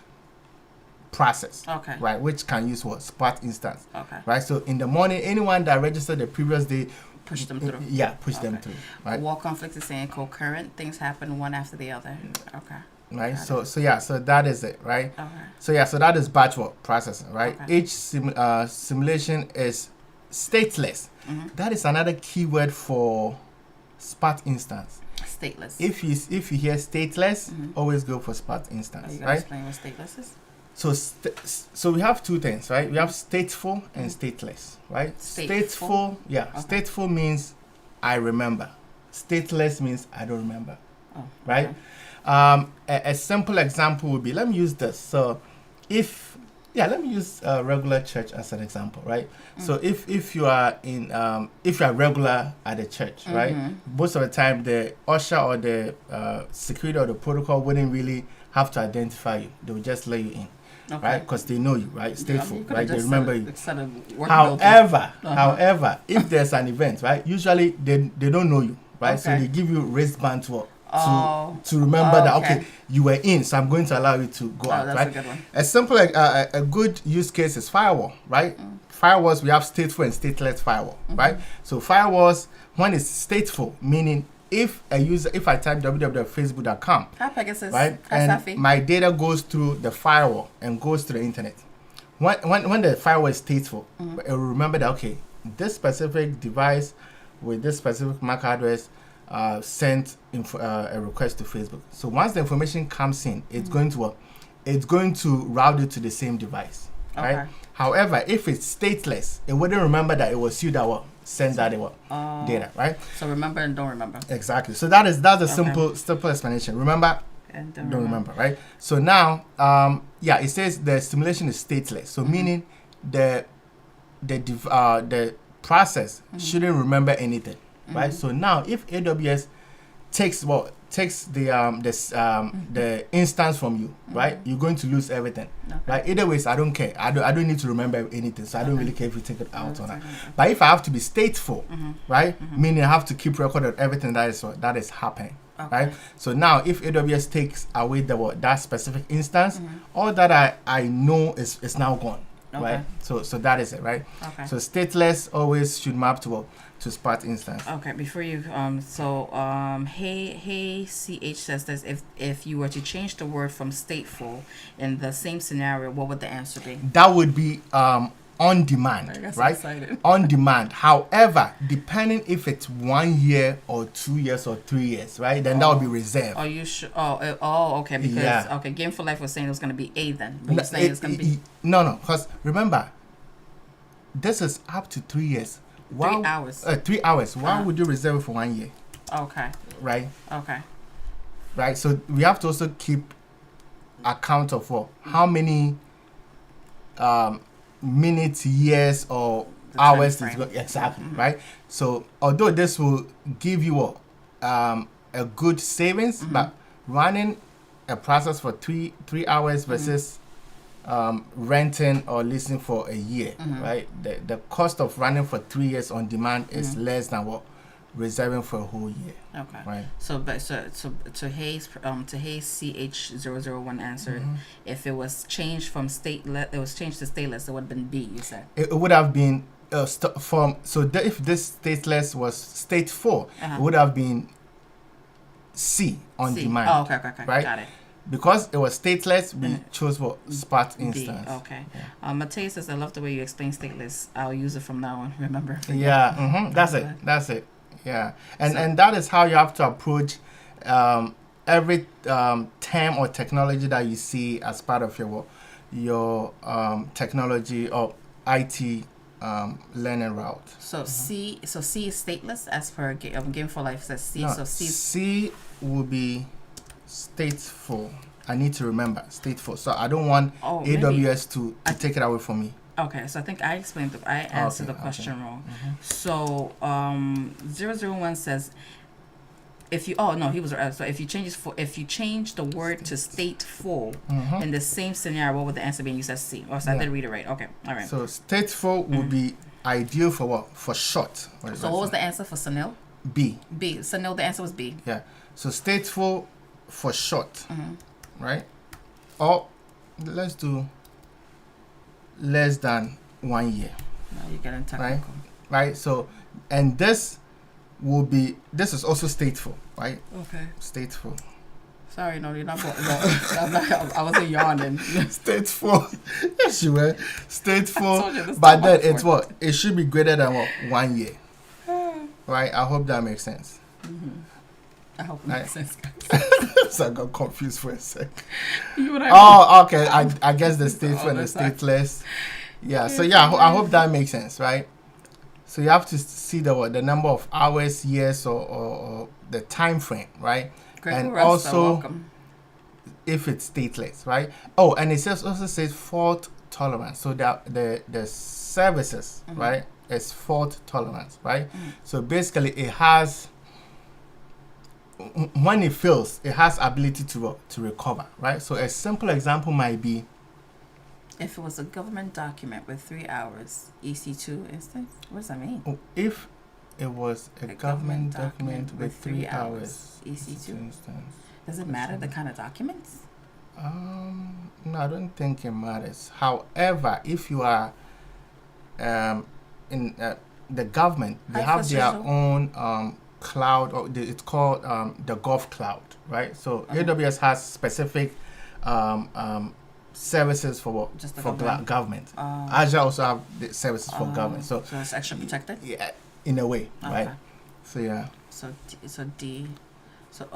process. Okay. Right? Which can use what? Spark instance. Okay. Right? So in the morning, anyone that registered the previous day, push them through. Yeah, push them through. Right? Wall conflict is saying concurrent things happen one after the other. Okay. Right. So that is it. Right. Okay. So that is batch work processing. Right. Okay. Each simulation is stateless. That is another keyword for Spark instance. Stateless. If you hear stateless, always go for Spark instance. Are you gonna right. explain what stateless is? So we have two things, right? We have stateful and stateless, right? Stateful, yeah. Okay. Stateful means I remember. Stateless means I don't remember. Oh, right? Okay. A simple example would be, let me use this. So let me use regular church as an example, right? So if you are if you are regular at the church, right? Most of the time the usher or the security or the protocol wouldn't really have to identify you. They would just let you in. Okay. Right, because they know you, right? Stateful, right? They remember you. However, if there's an event, right? Usually they don't know you, right? Okay. So they give you wristband to remember that okay, you were in, so I'm going to allow you to go out, that's right? A good one. A simple, a good use case is firewall, right? Firewalls, we have stateful and stateless firewall, right? So firewalls, when it's stateful, meaning if I type www.facebook.com, right, and my data goes through the firewall and goes to the internet. When the firewall is stateful, it will remember that okay, this specific device with this specific MAC address sent a request to Facebook. So once the information comes in, it's going to route it to the same device, right? However, if it's stateless, it wouldn't remember that it was you that sent that data, right? So remember and don't remember. Exactly. So that's a simple explanation. Remember and don't remember, right? So now, it says the simulation is stateless. So meaning the process shouldn't remember anything. Right. So now, if AWS takes the instance from you, right, you're going to lose everything. Okay. Right. Either ways, I don't care. I don't need to remember anything. So I don't really care if you take it out or not. But if I have to be stateful, right, meaning I have to keep record of everything that is happening. Okay. Right. So now, if AWS takes away that specific instance, all that I know is now gone. Okay. Right. So that is it. Right. Okay. So stateless always should map to Spark instance. Okay, before you hey CH says this, if you were to change the word from stateful in the same scenario, what would the answer be? That would be on demand, right? On demand. However, depending if it's 1 year or 2 years or 3 years, right? Then that would be reserved. Are you sure? Okay. Because Game for Life was saying it was going to be A then. But you're saying it's going to be no, because remember, this is up to 3 years. why 3 hours. 3 hours? Why would you reserve it for 1 year? Okay. Right. Okay. Right. So we have to also keep account of how many minutes, years, or The hours time is frame. exactly right. So although this will give you a good savings, but running a process for three hours versus renting or leasing for a year, right? The cost of running for 3 years on demand is less than what reserving for a whole year. Okay. Right. So to Hayes CH001 answered, if it was changed from it was changed to stateless, it would have been B. You said It would have been if this stateless was state 4, it would have been C on C. demand. Oh, okay. Right? Got it. Because it was stateless, we chose what spot instance. B. Okay. Yeah. Mateus says, I love the way you explain stateless. I'll use it from now on. Remember? Yeah. That's it. Yeah. And that is how you have to approach every term or technology that you see as part of your technology or IT learning route. So C is stateless as per Game for Life says C. No, So C will be stateful. I need to remember stateful. So I don't want AWS to take it away from me. Okay, so I think I answered the question wrong. So 001 says if you so if you change the word to stateful in the same scenario, what would the answer be? And you said C. Oh, so I did read it right. Okay, all right. So stateful would be ideal for what? For short. So what was the answer for Sunil? B. Sunil, the answer was B. Yeah. So stateful for short, right? Or let's do less than 1 year. Now you're getting technical. Right. So, and this is also stateful, right? Okay. Stateful. Sorry, no, you're not. I wasn't yawning. Stateful. Yes, you were. Stateful. But then it's what? It should be greater than what? 1 year. Right? I hope that makes sense. I hope it makes sense, guys. So I got confused for a sec. Oh, okay. I guess the stateful and the stateless. Yeah. So I hope that makes sense, right? So you have to see the number of hours, years, or the time frame, right? And also if it's stateless, right? Oh, and it also says fault tolerance. So the services, right, is fault tolerance, right? So basically, it has, when it fails, it has ability to recover, right? So a simple example might be, if it was a government document with 3 hours, EC2 instance. What does that mean? If it was a government document with 3 hours, EC2 instance. Does it matter the kind of documents? No, I don't think it matters. However, if you are in the government, they have their own cloud, or it's called the Gov Cloud, right? So AWS has specific services for government. Azure also have the services for government. So it's extra protected? Yeah, in a way, right? So yeah. So D. So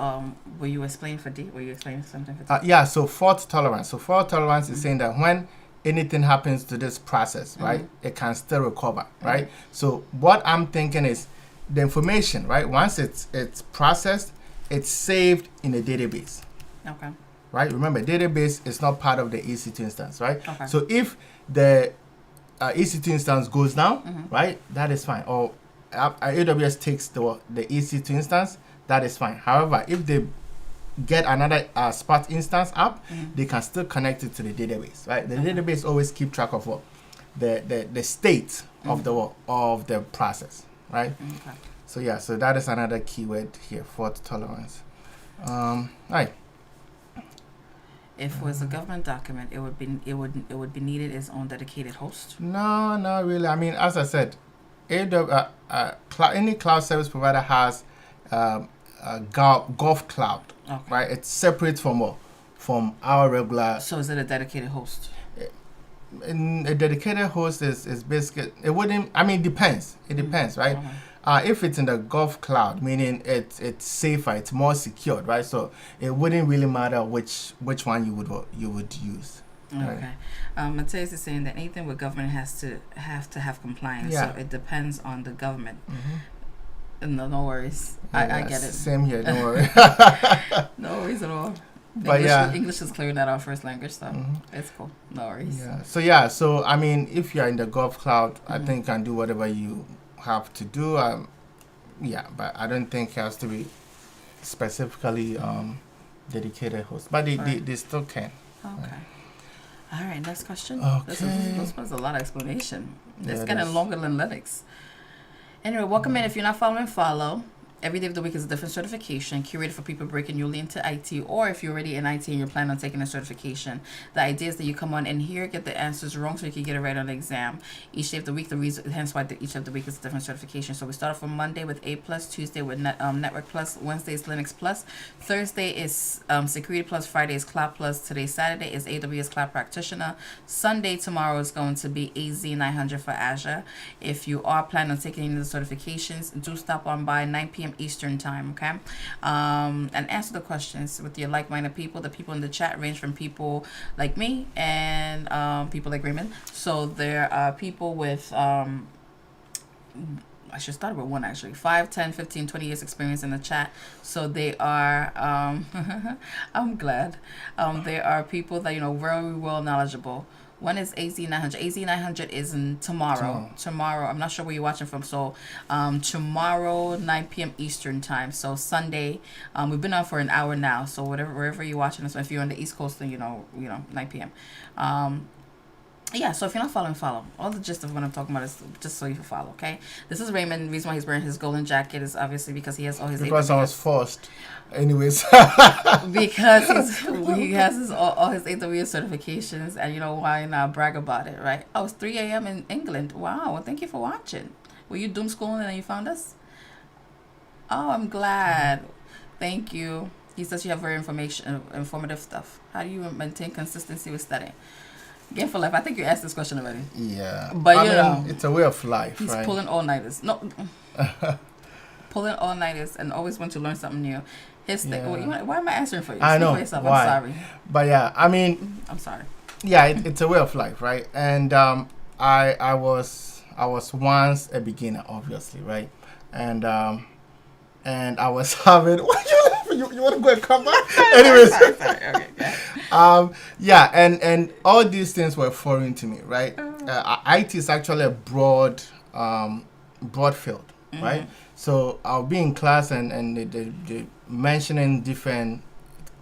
were you explaining for D? Were you explaining something for D? Yeah, so fault tolerance. So fault tolerance is saying that when anything happens to this process, right, it can still recover, right? So what I'm thinking is the information, right, once it's processed, it's saved in a database. Okay. Right? Remember, database is not part of the EC2 instance, right? Okay. So if the EC2 instance goes down, right, that is fine. Or AWS takes the EC2 instance, that is fine. However, if they get another Spot instance up, they can still connect it to the database, right? The database always keep track of what the state of the process, right? Okay. So yeah, so that is another keyword here, fault tolerance. Right. If it was a government document, it would be needed its own dedicated host. No, not really. I mean, as I said, any cloud service provider has Gov Cloud, right? It's separate from our regular. So is it a dedicated host? A dedicated host is basically, it wouldn't. I mean, it depends. It depends, right? If it's in the Gov Cloud, meaning it's safer, it's more secured, right? So it wouldn't really matter which one you would use. Right. Okay. Mateus is saying that anything with government has to have compliance. Yeah. So it depends on the government. Mm-hmm. No worries. I get it. Same here. Don't worry. No worries at all. But English is clearly not our first language, so Mm-hmm. it's cool. No worries. So I mean, if you're in the Gulf Cloud, I think you can do whatever you have to do. But I don't think it has to be specifically dedicated host. But they still can. Okay. All right. Next question. Okay. This was a lot of explanation. Yeah, It's it getting is. longer than Linux. Anyway, welcome in. If you're not following, follow. Every day of the week is a different certification curated for people breaking newly into IT, or if you're already in IT and you're planning on taking a certification. The idea is that you come on in here, get the answers wrong so you can get it right on the exam. Each day of the week, hence why each of the week is a different certification. So we start off on Monday with A+, Tuesday with Network Plus, Wednesday is Linux Plus, Thursday is Security Plus, Friday is Cloud Plus, today Saturday is AWS Cloud Practitioner, Sunday tomorrow is going to be AZ900 for Azure. If you are planning on taking any of the certifications, do stop on by 9 p.m. Eastern time, okay? And answer the questions with your like-minded people. The people in the chat range from people like me and people like Raymond. So there are people with I should start with one actually, 5, 10, 15, 20 years experience in the chat. So they are I'm glad there are people that very well knowledgeable. One is AZ900. AZ900 is in tomorrow. I'm not sure where you're watching from. So tomorrow, 9 p.m. Eastern time. So Sunday, we've been on for an hour now. So wherever you're watching us, if you're on the East Coast, then 9 p.m. So if you're not following, follow. All the gist of what I'm talking about is just so you can follow, okay? This is Raymond. The reason why he's wearing his golden jacket is obviously because he has all his Because AWS. I was forced. Anyways. Because he has all his AWS certifications, and why not brag about it, right? Oh, it's 3 a.m. in England. Wow, well, thank you for watching. Were you doom scrolling and you found us? Oh, I'm glad. Thank you. He says you have very informative stuff. How do you maintain consistency with studying? Game for life. I think you asked this question already. Yeah. But I mean, it's a way of life, he's right? pulling all-nighters. No. Pulling all-nighters and always want to learn something new. His thing. Why am I answering for you? I know. For yourself. Why? I'm sorry. But yeah, I mean, I'm sorry. Yeah, it's a way of life, right? And I was once a beginner, obviously, right? And I was having you want to go and come back? Anyways, sorry. Okay. And all these things were foreign to me, right? IT is actually a broad field, right? So I'll be in class and they mentioning different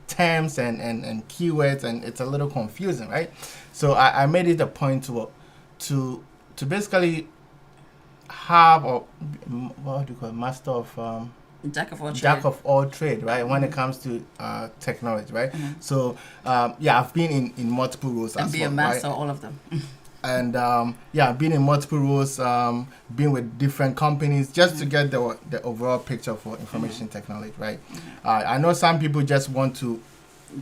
terms and keywords, and it's a little confusing, right? So I made it a point to basically have what do you call it? Master of Jack of all trades. Jack of all trade, right? When it comes to technology, right? So I've been in multiple roles and as be well, a master right? of all of them. And been in multiple roles, been with different companies just to get the overall picture for information technology, right? I know some people just want to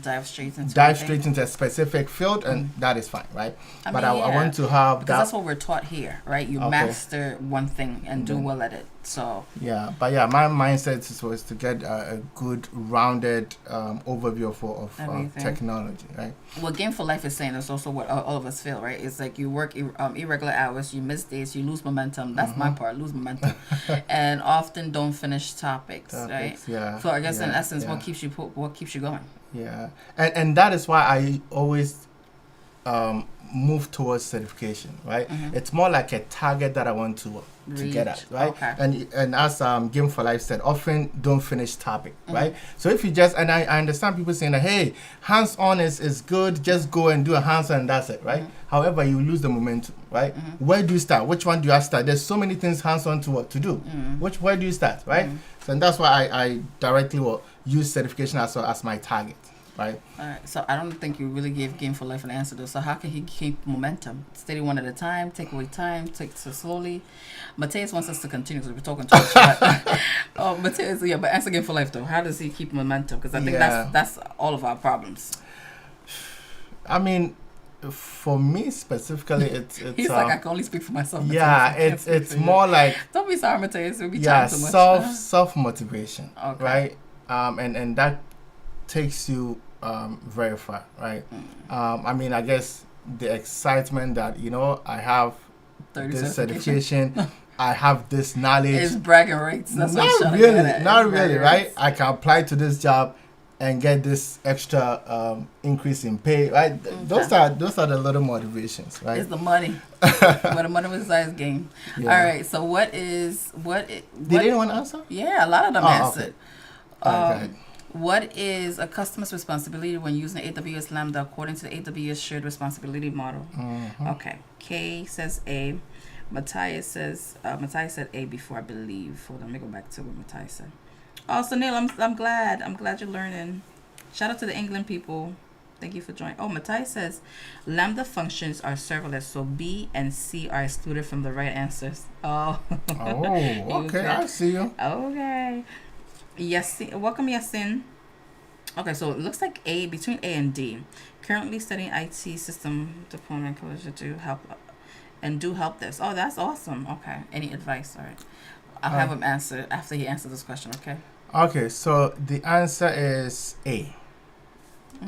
dive straight into a specific field, and that is fine, right? I want to have because that's what we're taught here, right? You master one thing and do well at it. So my mindset was to get a good rounded overview of technology, right? What Game for Life is saying is also what all of us feel, right? It's like you work irregular hours, you miss days, you lose momentum. That's my part, lose momentum, and often don't finish topics, right? Yeah. So I guess in essence, what keeps you going? Yeah, and that is why I always move towards certification, right? It's more like a target that I want to get at, right? Okay. And as Game for Life said, often don't finish topic, right? So if you just, and I understand people saying that, hey, hands-on is good, just go and do a hands-on and that's it, right? However, you lose the momentum, right? Where do you start? Which one do you start? There's so many things hands-on to do. Where do you start, right? So and that's why I directly will use certification as my target. Right. All right. So I don't think you really gave Game for Life an answer though. So how can he keep momentum? Steady one at a time. Take away time. Take it slowly. Mateus wants us to continue because we're talking to each other. Mateus, but answer Game for Life though. How does he keep momentum? Because I think that's all of our problems. I mean, for me specifically, it's he's like I can only speak for myself. Mateus. Yeah, it's more like don't be sorry, Mateus. We'll be chatting too much. self motivation. Okay. Right. And that takes you verify, right? I mean, I guess the excitement that, I have 30 this certification. certification, I have this knowledge. It's bragging rights. That's what I'm Not trying to really, get at. not It's really, bragging right? rights. I can apply to this job and get this extra increase in pay, right? Those are the little motivations, right? It's the money. Where the money resides game. Yeah. All right. So Did anyone answer? Yeah, a lot of them Oh, answered. All right, go ahead. What is a customer's responsibility when using AWS Lambda according to the AWS shared responsibility model? Okay. Kay says A. Matthias says Matthias said A before, I believe. Hold on, let me go back to what Matthias said. Oh, so Neil, I'm glad you're learning. Shout out to the England people. Thank you for joining. Oh, Matthias says Lambda functions are serverless, so B and C are excluded from the right answers. Oh. Oh, okay, I see you. Okay. Yasin, welcome Yasin. Okay, so it looks like between A and D. Currently studying IT system deployment college to do help this. Oh, that's awesome. Okay. Any advice? All right. I'll have him answer after he answers this question, okay? Okay, so the answer is A,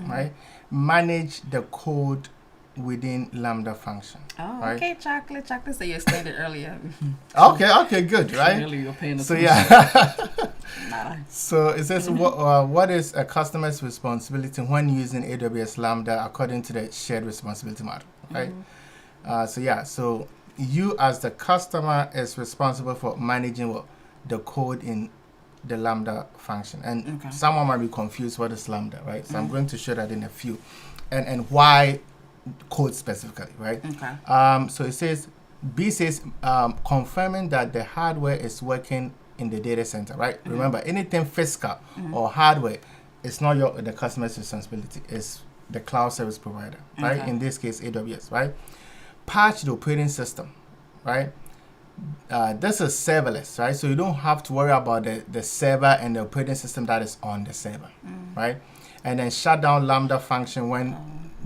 right? Manage the code within Lambda function. Oh, right? okay, chocolate. So you explained it earlier. Okay, good, right? Really, you're paying So attention. yeah. So it says what is a customer's responsibility when using AWS Lambda according to the shared responsibility model, right? So you as the customer is responsible for managing the code in the Lambda function, and someone might be confused what is Lambda, right? So I'm going to show that in a few, and why code specifically, right? So it says B says confirming that the hardware is working in the data center, right? Remember, anything physical or hardware is not the customer's responsibility. It's the cloud service provider, right? In this case, AWS, right? Patch the operating system, right? This is serverless, right? So you don't have to worry about the server and the operating system that is on the server, right? And then shut down Lambda function when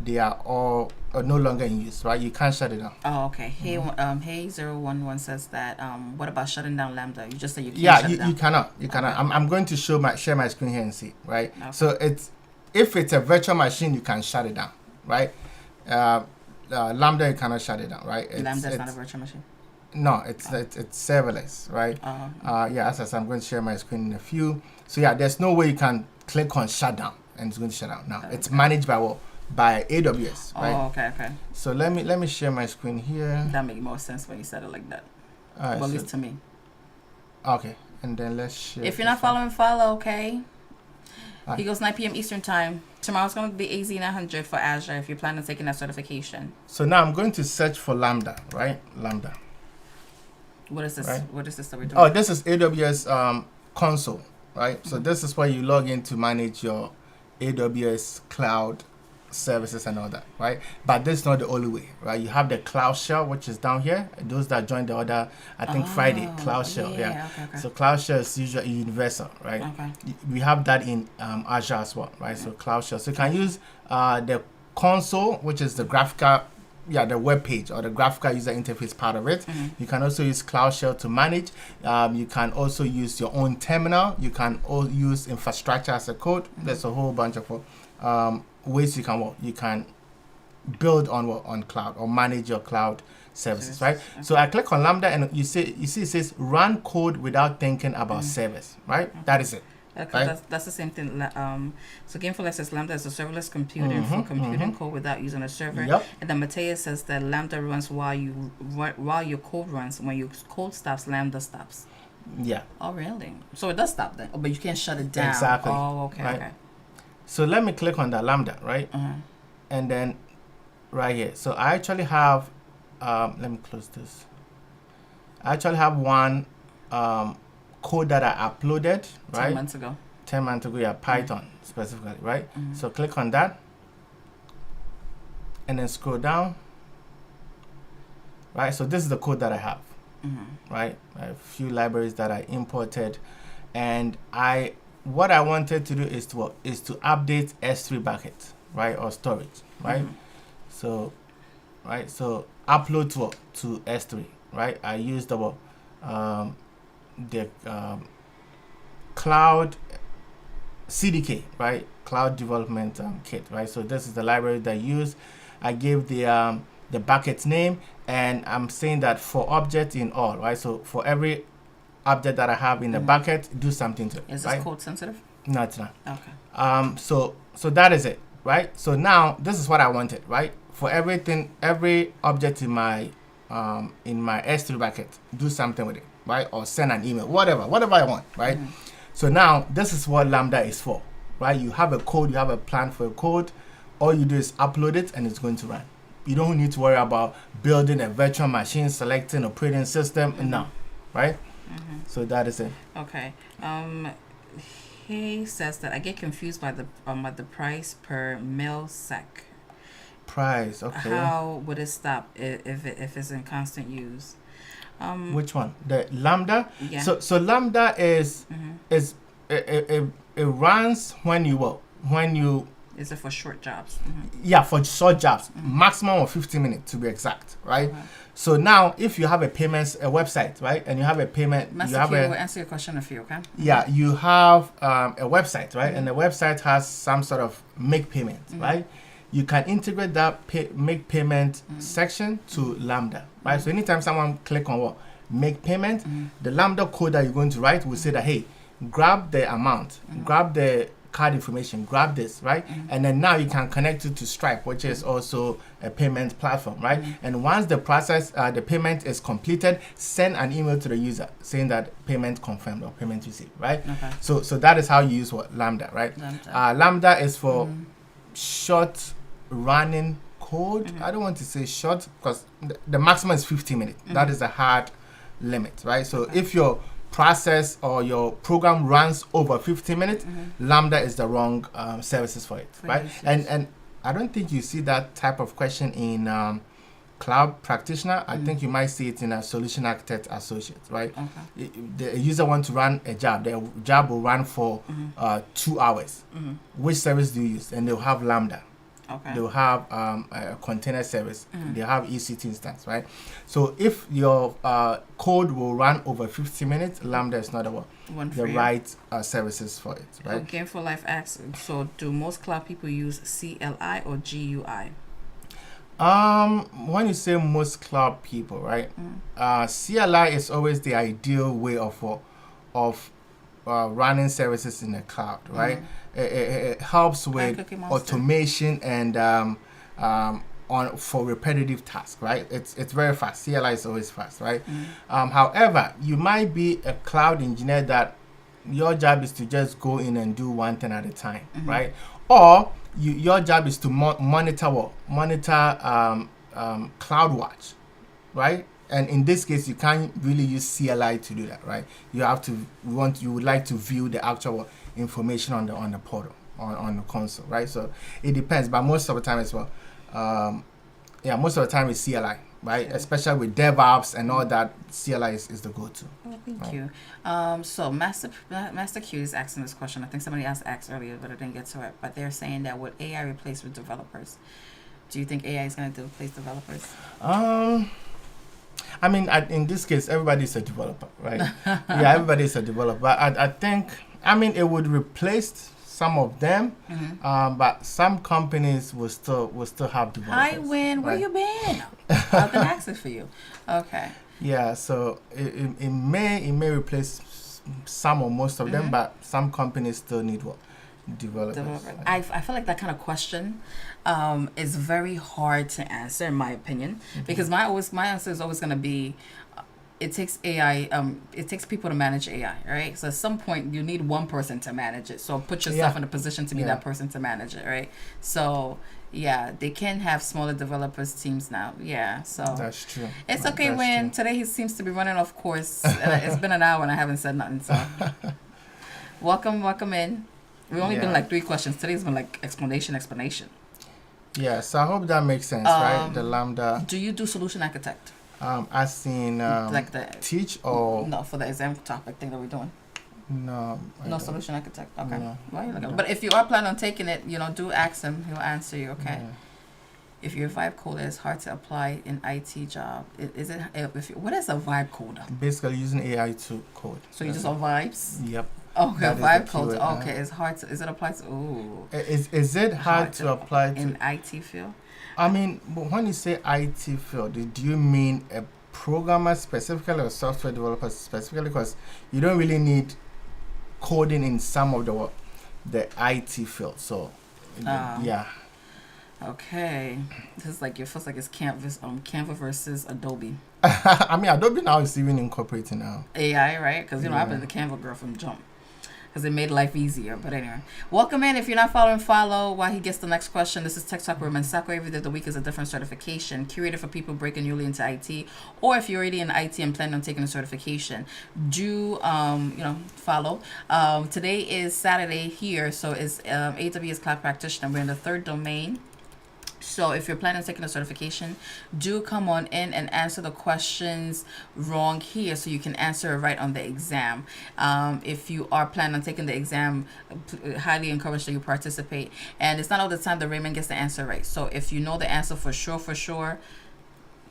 they are all no longer in use, right? You can't shut it down. Oh, okay. Hey, hey 011 says that. What about shutting down Lambda? You just said you can't shut it down. You cannot. You cannot. I'm going to share my screen here and see, right? Okay. So if it's a virtual machine, you can shut it down, right? Lambda, you cannot shut it down, right? Lambda is not a virtual machine. No, it's serverless, right? As I said, I'm going to share my screen in a few. So yeah, there's no way you can click on shutdown and it's going to shut down. Now it's managed by what? By AWS, right? Oh, okay. So let me share my screen here. That makes more sense when you said it like that. Right, well, at least to me. Okay, and then let's share. If you're not following, follow, okay? He goes 9 p.m. Eastern time. Tomorrow's going to be AZ 900 for Azure if you're planning on taking that certification. So now I'm going to search for Lambda, right? Lambda. What is this? Right? What is this that we're doing? Oh, this is AWS console, right? So this is where you log in to manage your AWS cloud services and all that, right? But this is not the only way, right? You have the Cloud Shell, which is down here. Those that joined the other, I think Friday, Cloud Shell, Okay. So Cloud Shell is usually universal, right? Okay. We have that in Azure as well, right? So Cloud Shell. So you can use the console, which is the graphical, the web page or the graphical user interface part of it. You can also use Cloud Shell to manage. You can also use your own terminal. You can use infrastructure as a code. There's a whole bunch of ways you can build on cloud or manage your cloud services, right? So I click on Lambda and you see it says run code without thinking about service, right? That is it. Okay, right? That's the same thing. So Gameful says Lambda is a serverless computing for computing code without using a server. Yep. And then Mateus says that Lambda runs while your code runs. When your code stops, Lambda stops. Yeah. Oh, really? So it does stop then? Oh, but you can't shut it down. Exactly. Oh, okay. Right. Okay. So let me click on that Lambda, right? And then right here. So I actually have, let me close this. I actually have one code that I uploaded, right? 10 months ago. 10 months ago, yeah, Python specifically, right? So click on that. And then scroll down. Right? So this is the code that I have, right? A few libraries that I imported. And what I wanted to do is to update S3 bucket, right, or storage, right? So upload to S3, right? I used the cloud CDK, right? cloud development kit, right? So this is the library that I use. I gave the bucket name, and I'm saying that for object in all, right? So for every object that I have in the bucket, do something to it. Is right? this code sensitive? No, it's not. Okay. So that is it, right? So now this is what I wanted, right? For everything, every object in my S3 bucket, do something with it, right? Or send an email, whatever I want, right? So now this is what Lambda is for, right? You have a code, you have a plan for a code. All you do is upload it, and it's going to run. You don't need to worry about building a virtual machine, selecting operating system, no, right? So that is it. Okay. He says that I get confused by the price per milsec. Price, okay. How would it stop if it's in constant use? Which one? The Lambda? Yeah. So Lambda is it runs when you Is it for short jobs? yeah, for short jobs, maximum of 15 minutes to be exact, right? So now if you have a website, right, and you have a payment, Master you have Q, a we'll answer your question in a few, okay? yeah, you have a website, right, and the website has some sort of make payment, right? You can integrate that make payment section to Lambda, right? So anytime someone click on what make payment, the Lambda code that you're going to write will say that, hey, grab the amount, grab the card information, grab this, right? And then now you can connect it to Stripe, which is also a payment platform, right? And once the process, the payment is completed, send an email to the user saying that payment confirmed or payment received, right? Okay. So that is how you use what Lambda, right? Lambda is for short running code. I don't want to say short because the maximum is 15 minutes. That is a hard limit, right? So if your process or your program runs over 15 minutes, Lambda is the wrong services for it, right? And I don't think you see that type of question in Cloud Practitioner. I think you might see it in a Solution Architect Associate, right? The user wants to run a job. The job will run for 2 hours. Which service do you use? And they'll have Lambda. Okay. They'll have a container service. They'll have EC2 instance, right? So if your code will run over 50 minutes, Lambda is not the right services for it, right? Okay, for Life asks, so do most cloud people use CLI or GUI? When you say most cloud people, right? CLI is always the ideal way of running services in the cloud, right? It helps with automation and for repetitive tasks, right? It's very fast. CLI is always fast, right? However, you might be a cloud engineer that your job is to just go in and do one thing at a time, right? Or your job is to monitor CloudWatch, right? And in this case, you can't really use CLI to do that, right? You would like to view the actual information on the portal, on the console, right? So it depends, but most of the time as well, most of the time it's CLI, right? Especially with DevOps and all that, CLI is the go-to. Oh, thank you. So Master Q is asking this question. I think somebody else asked earlier, but I didn't get to it. But they're saying that would AI replace with developers? Do you think AI is going to replace developers? I mean, in this case, everybody's a developer, right? Yeah, everybody's a developer. I think, it would replace some of them, but some companies will still have developers. Hi, Win. Where you been? I've been asking for you. Okay. Yeah, so it may replace some or most of them, but some companies still need what? Developers. I feel like that kind of question is very hard to answer, in my opinion, because my answer is always going to be it takes AI it takes people to manage AI, right? So at some point you need one person to manage it, so put yourself in a position to be that person to manage it, right? So they can have smaller developers teams now. So that's true. It's okay. When today he seems to be running off course. It's been an hour and I haven't said nothing, so welcome in. We've only been like 3 questions. Today's been like explanation. Yeah, so I hope that makes sense, right? The Lambda. Do you do solution architect? As in like the teach or no, for the exam topic thing that we're doing? No. No solution architect. Okay. No. Well, you're looking. But if you are planning on taking it, do ask him. He'll answer you. Okay. Yeah. If your vibe coder is hard to apply in IT job, is it? What is a vibe coder? Basically using AI to code. So you just on vibes? Yep. Okay, That is the vibe code. keyword, Okay, it's hard to. Is it applied to? Ooh, Is it hard to apply to? in IT field? I mean, but when you say IT field, do you mean a programmer specifically or software developer specifically? Because you don't really need coding in some of the IT field. So, yeah. Okay, this is like it feels like it's Canva versus Adobe. I mean, Adobe now is even incorporating now. AI, right? Because I've been the Canva girl from jump. Because it made life easier. But anyway, welcome in. If you're not following, follow while he gets the next question. This is Tech Talk Room, and Sako every day of the week is a different certification curated for people breaking newly into IT, or if you're already in IT and planning on taking a certification, do follow. Today is Saturday here, so it's AWS Cloud Practitioner. We're in the third domain. So if you're planning on taking a certification, do come on in and answer the questions wrong here so you can answer it right on the exam. If you are planning on taking the exam, highly encourage that you participate. And it's not all the time that Raymond gets the answer right. So if you know the answer for sure,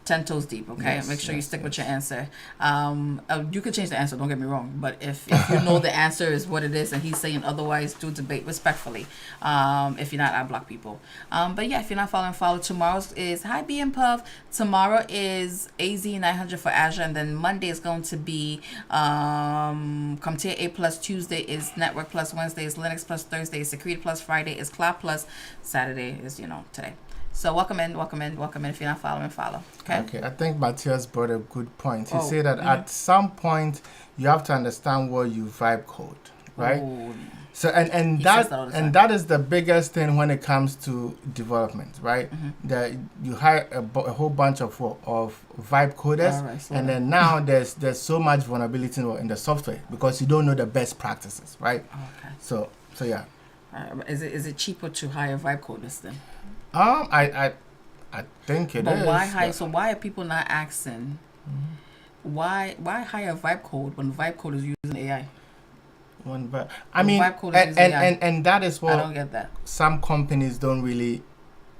10 toes deep, okay? Yes, Make sure you stick with your answer. You could change the answer, don't get me wrong. But if you know the answer is what it is and he's saying otherwise, do debate respectfully. If you're not, I block people. But yeah, if you're not following, follow. Tomorrow's is Hi B and Puff. Tomorrow is AZ 900 for Azure. And then Monday is going to be CompTIA A Plus. Tuesday is Network Plus. Wednesday is Linux Plus. Thursday is Security Plus. Friday is Cloud Plus. Saturday is, today. So welcome in. If you're not following, follow. Okay. I think Matthias brought a good point. He said that at some point you have to understand what you vibe code, right? Ooh. So and that is the biggest thing when it comes to development, right? Mm-hmm. That you hire a whole bunch of vibe coders, Right, and then now there's so much vulnerability in the software because you don't know the best practices, right? Okay. So yeah. Is it cheaper to hire vibe coders then? I think it is. But why hire? So why are people not asking? Mm-hmm. Why hire vibe code when vibe code is using AI? I mean, vibe code is using AI. And that is what I don't get that. some companies don't really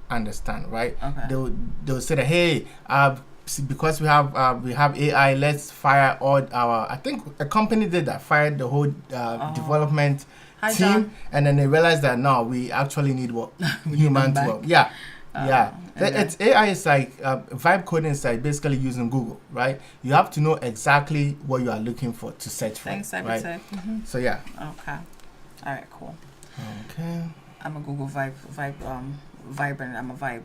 understand, right? Okay. They'll say that, hey, because we have AI, let's fire all our. I think a company did that, fired the whole development team, John. and then they realized that no, we actually need human to work. Yeah. It's AI is like vibe coding is like basically using Google, right? You have to know exactly what you are looking for to search for. Thanks, right? Mm-hmm. So yeah. Okay. All right. Cool. Okay. I'm a Google vibrant. I'm a vibe.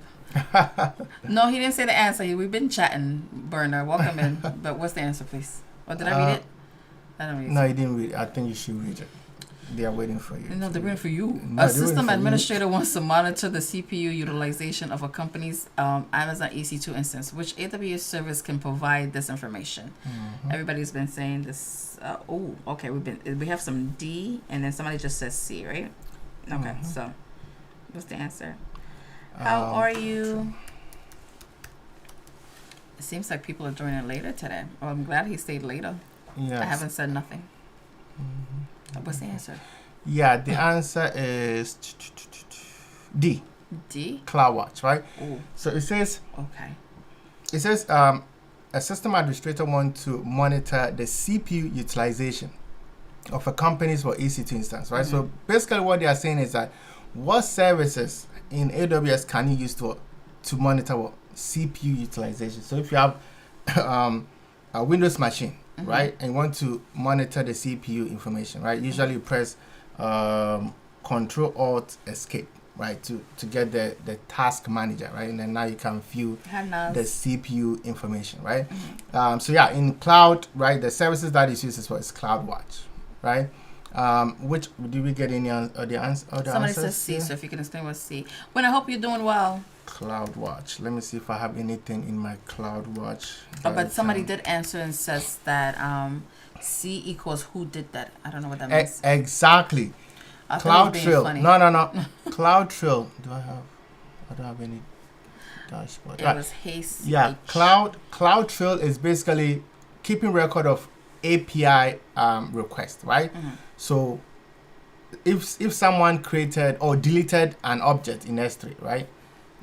No, he didn't say the answer. We've been chatting, Burner. Welcome in. But what's the answer, please? Or did I read it? I don't read it. No, you didn't read it. I think you should read it. They are waiting for you. No, they're waiting for you. No, A system administrator wants to monitor the CPU utilization of a company's Amazon EC2 instance. Which AWS service can provide this information? Mm-hmm. Everybody's been saying this. Okay. We have some D, and then somebody just says C, right? Okay. Mm-hmm. So, what's the answer? How are you? It seems like people are joining later today. Well, I'm glad he stayed later. Yes. I haven't said nothing. Mm-hmm. What's the answer? Yeah, the answer is D. D? CloudWatch, right? Ooh. So it says, Okay. a system administrator wants to monitor the CPU utilization of a company's or EC2 instance, right? Mm-hmm. So basically what they are saying is that what services in AWS can you use to monitor what CPU utilization? So if you have a Windows machine, mm-hmm. right, and you want to monitor the CPU information, right, usually you press Control Alt Escape, right, to get the task manager, right, and then now you can view the CPU information, right. Mm-hmm. So yeah, in cloud, right, the services that it uses for is CloudWatch, right. Which did we get any the answer? Somebody says C, yeah. So if you can explain what's C. When I hope you're doing well. CloudWatch. Let me see if I have anything in my CloudWatch. But somebody did answer and says that C equals who did that. I don't know what that means. Exactly. CloudTrail. No. CloudTrail. I don't have any dashboard. It was Haste. Yeah, CloudTrail is basically keeping record of API requests, right? Mm-hmm. So if someone created or deleted an object in S3, right,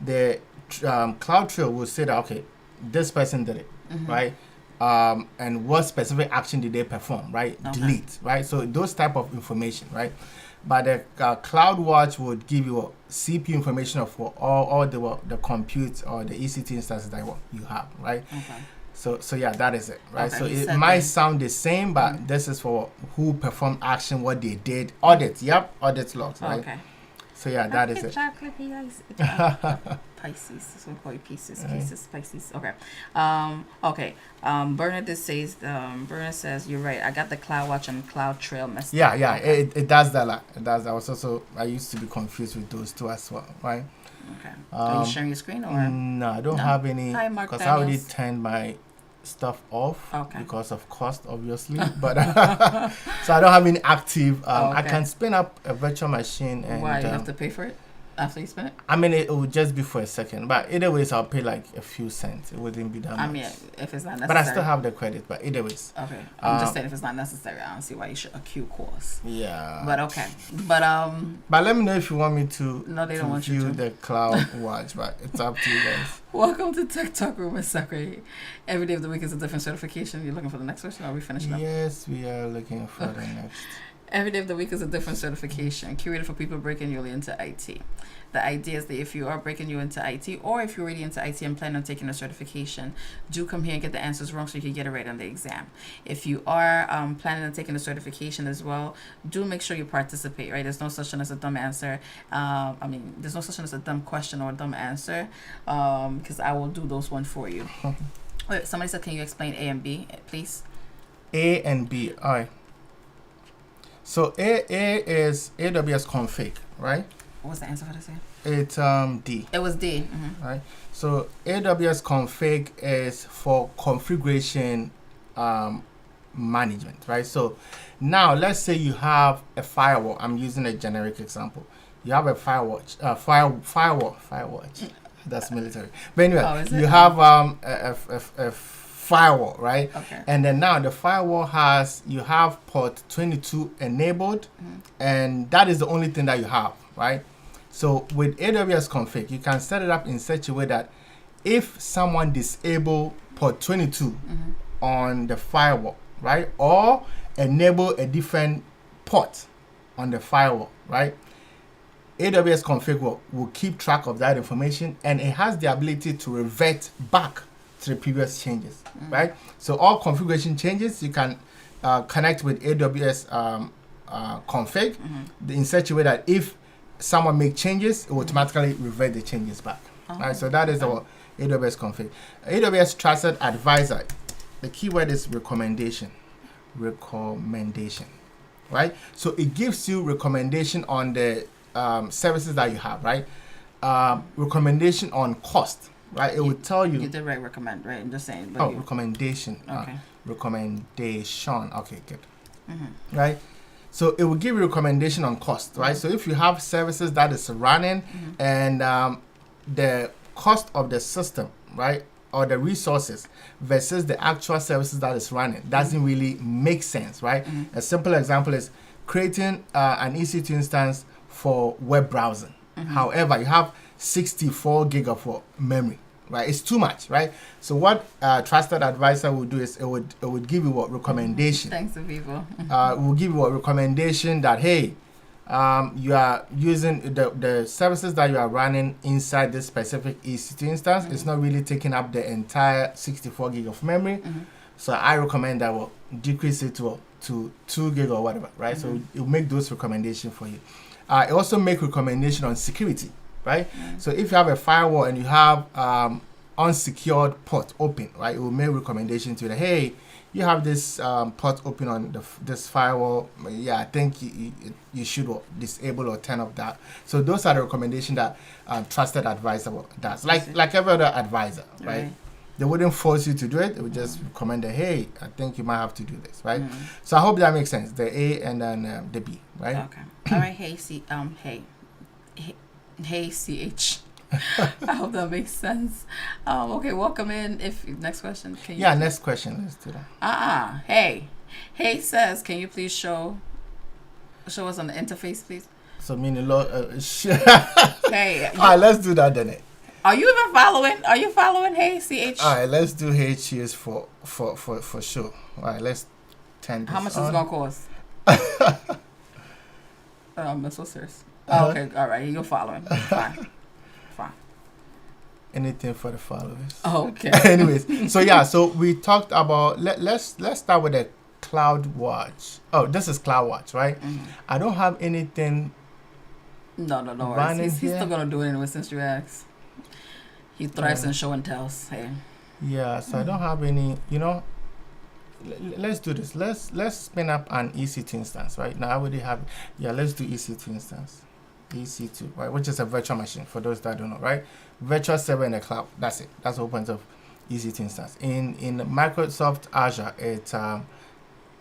the CloudTrail will say that, okay, this person did it, mm-hmm. right? and what specific action did they perform, right? Okay. Delete, right? So those type of information, right? But the CloudWatch would give you CPU information of all the compute or the EC2 instances that you have, right? Okay. So yeah, that is it, right? Okay, So you it said might that. sound the same, but this is for who performed action, what they did, audit. Yep, audit logs, right? Okay. So yeah, that is it. Chocolate Pisces. This one call you Pisces. Pisces. Okay. Okay. Bernard says. Bernard says you're right. I got the CloudWatch and CloudTrail messed up. Yeah, it does that a lot. It does that. I used to be confused with those two as well, right? Okay. Are you sharing your screen or? No, I don't have any Hi, Mark because I already Daniels. turned my stuff off Okay. because of cost, obviously. But so I don't have any active. I Okay. can spin up a virtual machine and. Why you have to pay for it after you spend it? I mean, it would just be for a second, but either ways, I'll pay like a few cents. It wouldn't be that much. I mean, if it's not necessary. But I still have the credit. But either ways, Okay. I'm just saying if it's not necessary, I don't see why you should accrue costs. yeah. But okay. But But let me know if you want me to. No, they to don't want you view to. the CloudWatch, but it's up to you guys. Welcome to Tech Talk Room with Sakura. Every day of the week is a different certification. You're looking for the next question, or are we finishing up? Yes, we are looking for the next. Every day of the week is a different certification, curated for people breaking newly into IT. The idea is that if you are breaking new into IT, or if you're already into IT and plan on taking a certification, do come here and get the answers wrong so you can get it right on the exam. If you are planning on taking a certification as well, do make sure you participate, right? There's no such thing as a dumb answer. There's no such thing as a dumb question or a dumb answer, because I will do those one for you. Wait, somebody said, can you explain A and B, please? A and B. All right. So A is AWS config, right? What was the answer for this again? It's D, It was D. Mm-hmm. right? So AWS config is for configuration management, right? So now let's say you have a firewall. I'm using a generic example. You have a firewall. That's military. But anyway, is it? you have a firewall, right? Okay. And then now the firewall you have port 22 enabled, and that is the only thing that you have, right? So with AWS config, you can set it up in such a way that if someone disable port 22 on the firewall, right, or enable a different port on the firewall, right, AWS config will keep track of that information, and it has the ability to revert back to the previous changes, right? So all configuration changes you can connect with AWS config in such a way that if someone make changes, it will automatically revert the changes back. Right? So that is our AWS config. AWS Trusted Advisor. The keyword is recommendation. Recommendation, right? So it gives you recommendation on the services that you have, right? Recommendation on cost, right? It will tell you. You did right, recommend, right? I'm just saying. But Oh, recommendation. Okay. Recommendation. Okay, good. Right? So it will give you recommendation on cost, right? So if you have services that is running and the cost of the system, right, or the resources versus the actual services that is running doesn't really make sense, right? A simple example is creating an EC2 instance for web browsing. However, you have 64 gig of memory, right? It's too much, right? So what Trusted Advisor will do is it would give you a recommendation. Thanks to people. It will give you a recommendation that, hey, you are using the services that you are running inside this specific EC2 instance. It's not really taking up the entire 64 gig of memory. So I recommend that we'll decrease it to 2 gig or whatever, right? So it will make those recommendations for you. It also make recommendation on security, right? So if you have a firewall and you have unsecured port open, right, it will make recommendation to you that, hey, you have this port open on this firewall. Yeah, I think you should disable or turn off that. So those are the recommendations that Trusted Advisor does, like every other advisor, right? They wouldn't force you to do it. They would just recommend that, hey, I think you might have to do this, right? So I hope that makes sense. The A and then the B, right? Okay. All right. Hey, CH. I hope that makes sense. Okay, welcome in. Next question. Can you Next question. Let's do that. Hey says, can you please show us on the interface, please? So meaning Hey. All right, let's do that then. Are you even following? Are you following? Hey, CH. All right, let's do HUs for sure. All right, let's turn this How much is on. it gonna cost? I'm so serious. Uh-huh. Oh, okay, all right, you're following. Fine. Anything for the followers. Oh, okay. Anyways, so yeah, so we talked about let's start with the CloudWatch. Oh, this is CloudWatch, right? Mm-hmm. I don't have anything. No worries. running He's here. still gonna do it anyway since you asked. He thrives in show and tells. Hey. Yeah, so I don't have any. Let's do this. Let's spin up an EC2 instance, right? Now I already have. Yeah, let's do EC2 instance. EC2, right? Which is a virtual machine for those that don't know, right? Virtual server in the cloud. That's it. That's the whole point of EC2 instance. In Microsoft Azure,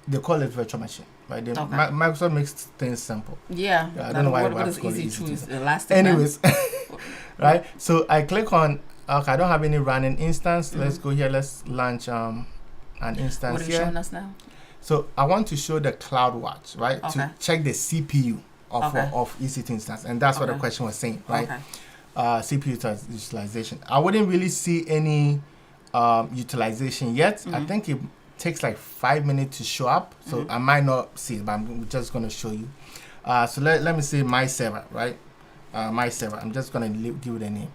they call it virtual machine, right? Microsoft makes things simple. Yeah. I don't know why what is call it easy EC2. to elastic? Anyways, right? So I click on. Okay, I don't have any running instance. Mm-hmm. Let's go here. Let's launch an instance what are you here. showing us now? So I want to show the CloudWatch, right? Okay. To check the CPU of EC2 instance, and that's what the question was saying, right? Okay. CPU utilization. I wouldn't really see any utilization yet. Mm-hmm. I think it takes like 5 minutes to show up, so I might not see it, but I'm just going to show you. So let me say my server, right? My server. I'm just going to give it a name,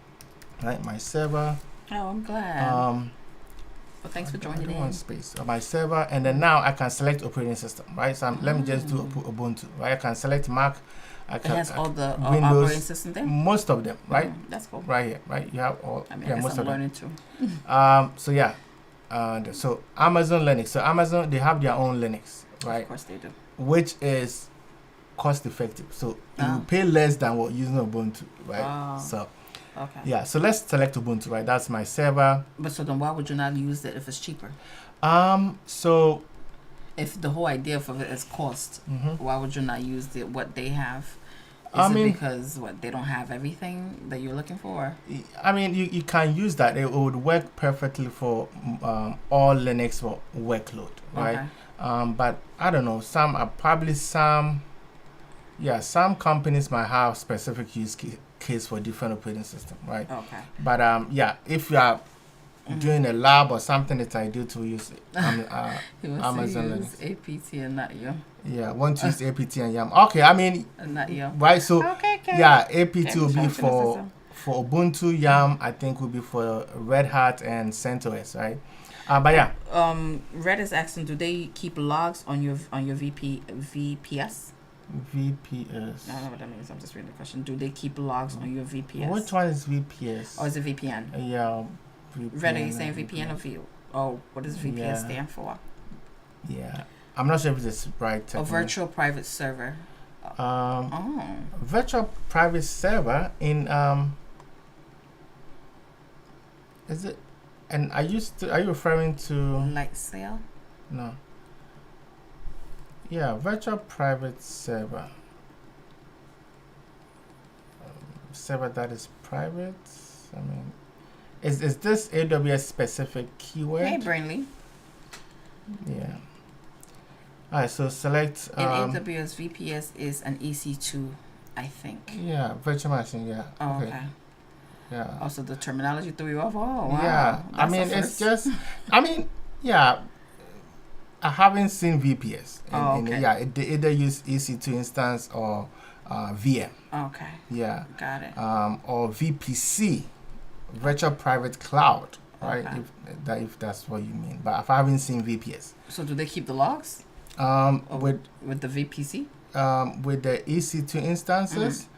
right? My server. Oh, I'm glad. Well, thanks for joining in. One space. My server, and then now I can select operating system, right? So let me just do Ubuntu, right? I can select Mac. It has all the Windows, operating system there? most of them, right? That's cool. Right here, right? You have all. I guess most I'm of them. learning too. So yeah, so Amazon Linux. So Amazon, they have their own Linux, right? Of course they do. Which is cost effective. So you pay less than what using Ubuntu, right? So okay. Yeah. So let's select Ubuntu, right? That's my server. But so then why would you not use it if it's cheaper? So if the whole idea of it is cost, why would you not use what they have? Because they don't have everything that you're looking for? I mean, you can use that. It would work perfectly for all Linux workload, right? Okay. But I don't know. Some companies might have specific use case for different operating system, right? Okay. But if you are doing a lab or something, it's ideal to use Amazon Linux. APT and not you. Yeah, want to use APT and YAM. Okay, I mean, not you. Right, so yeah, APT Okay, will be for Ubuntu, YAM I think will be for Red Hat and CentOS, right? But yeah. Red is asking, do they keep logs on your VPS? VPS. I don't know what that means. I'm just reading the question. Do they keep logs on your VPS? Which one is VPS? Or is it VPN? Yeah. VPN. Red, are you saying VPN or VPN? Oh, what does VPS stand for? Yeah. I'm not sure if it's right. A virtual private server. Virtual private server in is it? And are you referring to Light Sail? No. Yeah, virtual private server. Server that is private. I mean, is this AWS specific keyword? Hey, Brainly. Yeah. All right, so select. In AWS, VPS is an EC2, I think. Yeah, virtual machine. Yeah. Oh, okay. Yeah. Also, the terminology threw you off. Oh, wow. Yeah, I mean, it's just. I mean, yeah. I haven't seen VPS. They either use EC2 instance or VM. Okay. Yeah. Got it. Or VPC, Virtual Private Cloud, right? Okay. If that's what you mean. But I haven't seen VPS. So do they keep the logs? With the VPC? With the EC2 instances,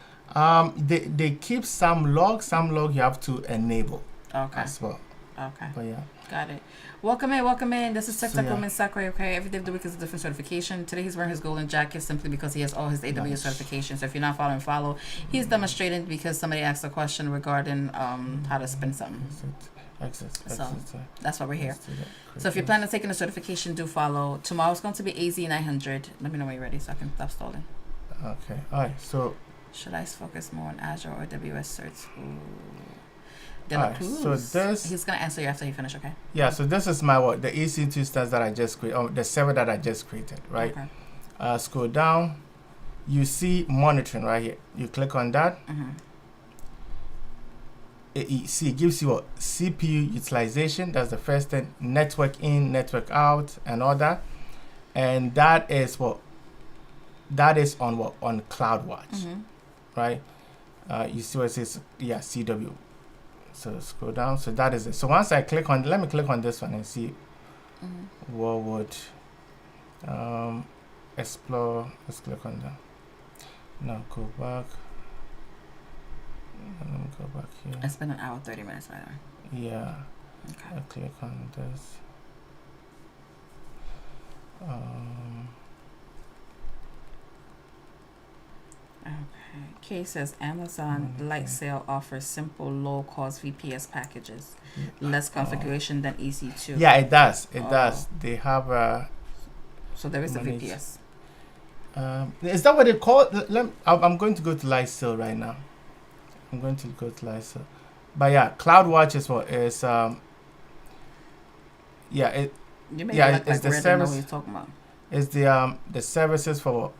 they keep some logs. Some log you have to enable. Okay. As well. Okay. But yeah. Got it. Welcome in. This is Tech Talk Women Sakura. Okay, every day of the week is a different certification. Today he's wearing his golden jacket simply because he has all his AWS certifications. So if you're not following, follow. He's demonstrating because somebody asked a question regarding how to spin something. So that's why we're here. So if you're planning on taking a certification, do follow. Tomorrow's going to be AZ900. Let me know when you're ready so I can stop stalling. Okay. All right. So should I focus more on Azure or AWS certs? So this, he's gonna answer you after you finish, okay? Yeah. So this is my the EC2 instance that I just created. The server that I just created, right? Okay. Scroll down. You see monitoring right here. You click on that. it gives you a CPU utilization. That's the first thing. Network in, network out, and all that. And that is on CloudWatch, right? You see what it says? Yeah, CW. So scroll down. So that is it. So once I click on, let me click on this one and see what would explore. Let's click on that. Now go back. Let me go back here. It's been an hour 30 minutes by the way. Yeah. Okay. I click on this. Okay. Kay says Amazon Light Sail offers simple, low-cost VPS packages, less configuration than EC2. Yeah, it does. It does. They have a. So there is a VPS. Is that what they call it? I'm going to go to Lightsail right now. I'm going to go to Lightsail. But yeah, CloudWatch is what is yeah, it You make yeah, it look it's like the Red don't know service. what you're talking about. It's the services for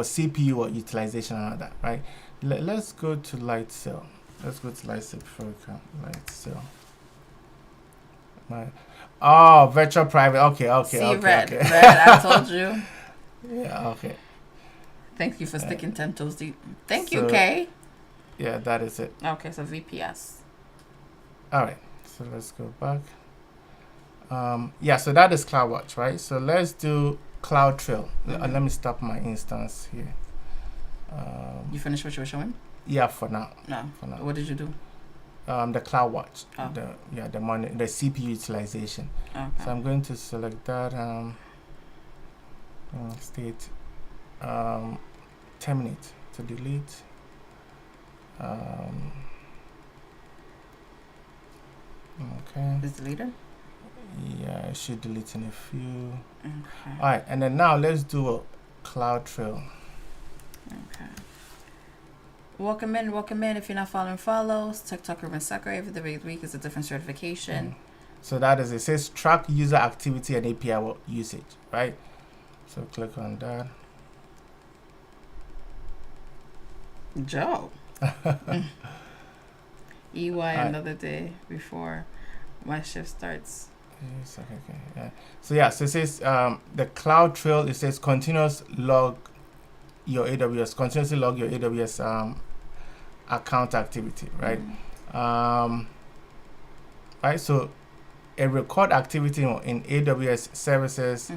CPU or utilization and all that, right? Let's go to Lightsail. Let's go to Lightsail before we come. Lightsail. Virtual private. Okay. See, Red, Okay. I told you. Yeah, okay. Thank you for sticking 10 toes deep. Thank you, So- Kay. Yeah, that is it. Okay, so VPS. All right. So let's go back. Yeah, so that is CloudWatch, right? So let's do CloudTrail. Let me stop my instance here. You finished what you were showing? Yeah, for now. No. For now. What did you do? The CloudWatch. Oh. The CPU utilization. Okay. So I'm going to select that. State. Terminate to delete. Okay. Is deleted? Yeah, I should delete in a few. Okay. All right, and then now let's do a CloudTrail. Okay. Welcome in. If you're not following, follows. TikTok Urban Sucker. Every week is a different certification. So that is, it says track user activity and API usage, right? So click on that. Joe. EY another day before my shift starts. Yes, okay, yeah. So yeah, so it says the CloudTrail, it says continuously log your AWS account activity, right? Right, so a record activity in AWS services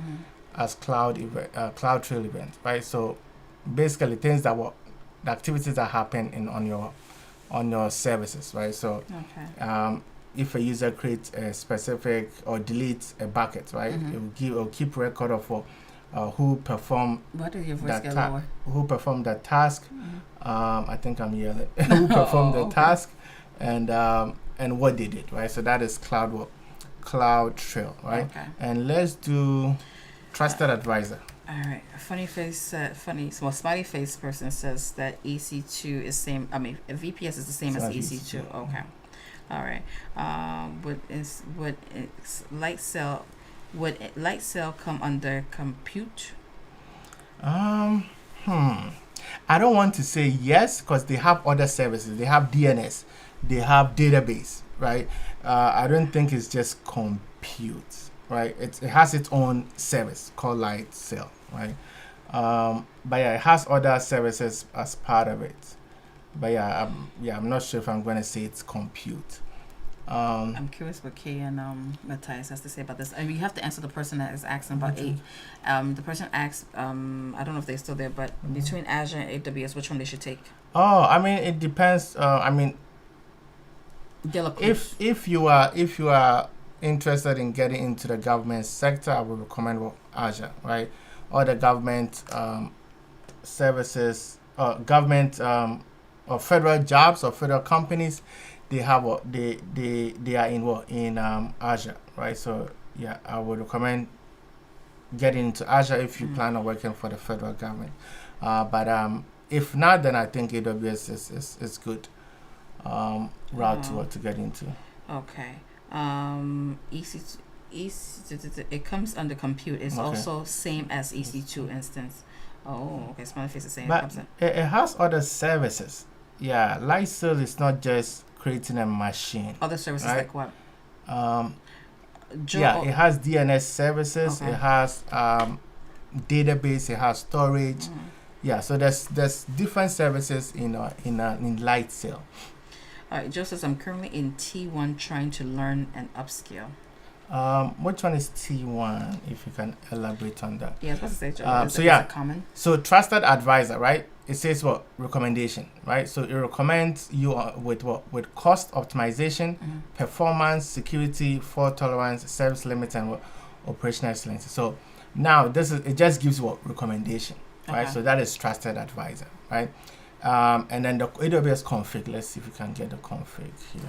as CloudTrail event, right? So basically things the activities that happen on your services, right? So if a user creates a specific or deletes a bucket, right, it will keep record of who performed What did your voice get lower? who performed that task. I think I'm yelling. Who performed the task and what they did, right? So that is CloudTrail, right? Okay. And let's do Trusted Advisor. All right. Smiley face person says that EC2 is same. I mean, VPS is the same as EC2. Okay. All right. Would Lightsail come under compute? I don't want to say yes because they have other services. They have DNS, they have database, right? I don't think it's just compute, right? It has its own service called Lightsail, right? But yeah, it has other services as part of it. But I'm not sure if I'm going to say it's compute. I'm curious what Kay and Matthias has to say about this. I mean, you have to answer the person that is asking about the person asked, I don't know if they're still there, but between Azure and AWS, which one they should take? Oh, I mean, it depends. If you are interested in getting into the government sector, I would recommend Azure, right? Or the government services, government or federal jobs or federal companies. They have they are in Azure, right? So yeah, I would recommend getting into Azure if you plan on working for the federal government. But if not, then I think AWS is good route to get into. Okay. It comes under compute. It's also same as EC2 instance. Oh, okay. Smiley face is saying but it has other services. Yeah, light sales is not just creating a machine. Other services Right. like what? Um, Joe, yeah, it has DNS services. Okay. It has database. It has storage. Yeah, so there's different services in light sale. All right, Joe says, I'm currently in T1 trying to learn and upskill. Which one is T1? If you can elaborate on that. Yeah, I was supposed to say, Joe. So is yeah. it common? So trusted advisor, right? It says what? Recommendation, right? So it recommends you with what? With cost optimization, performance, security, fault tolerance, service limits, and what? Operational excellence. So now it just gives what? Recommendation, right? Okay. So that is trusted advisor, right? And then the AWS config. Let's see if we can get the config here.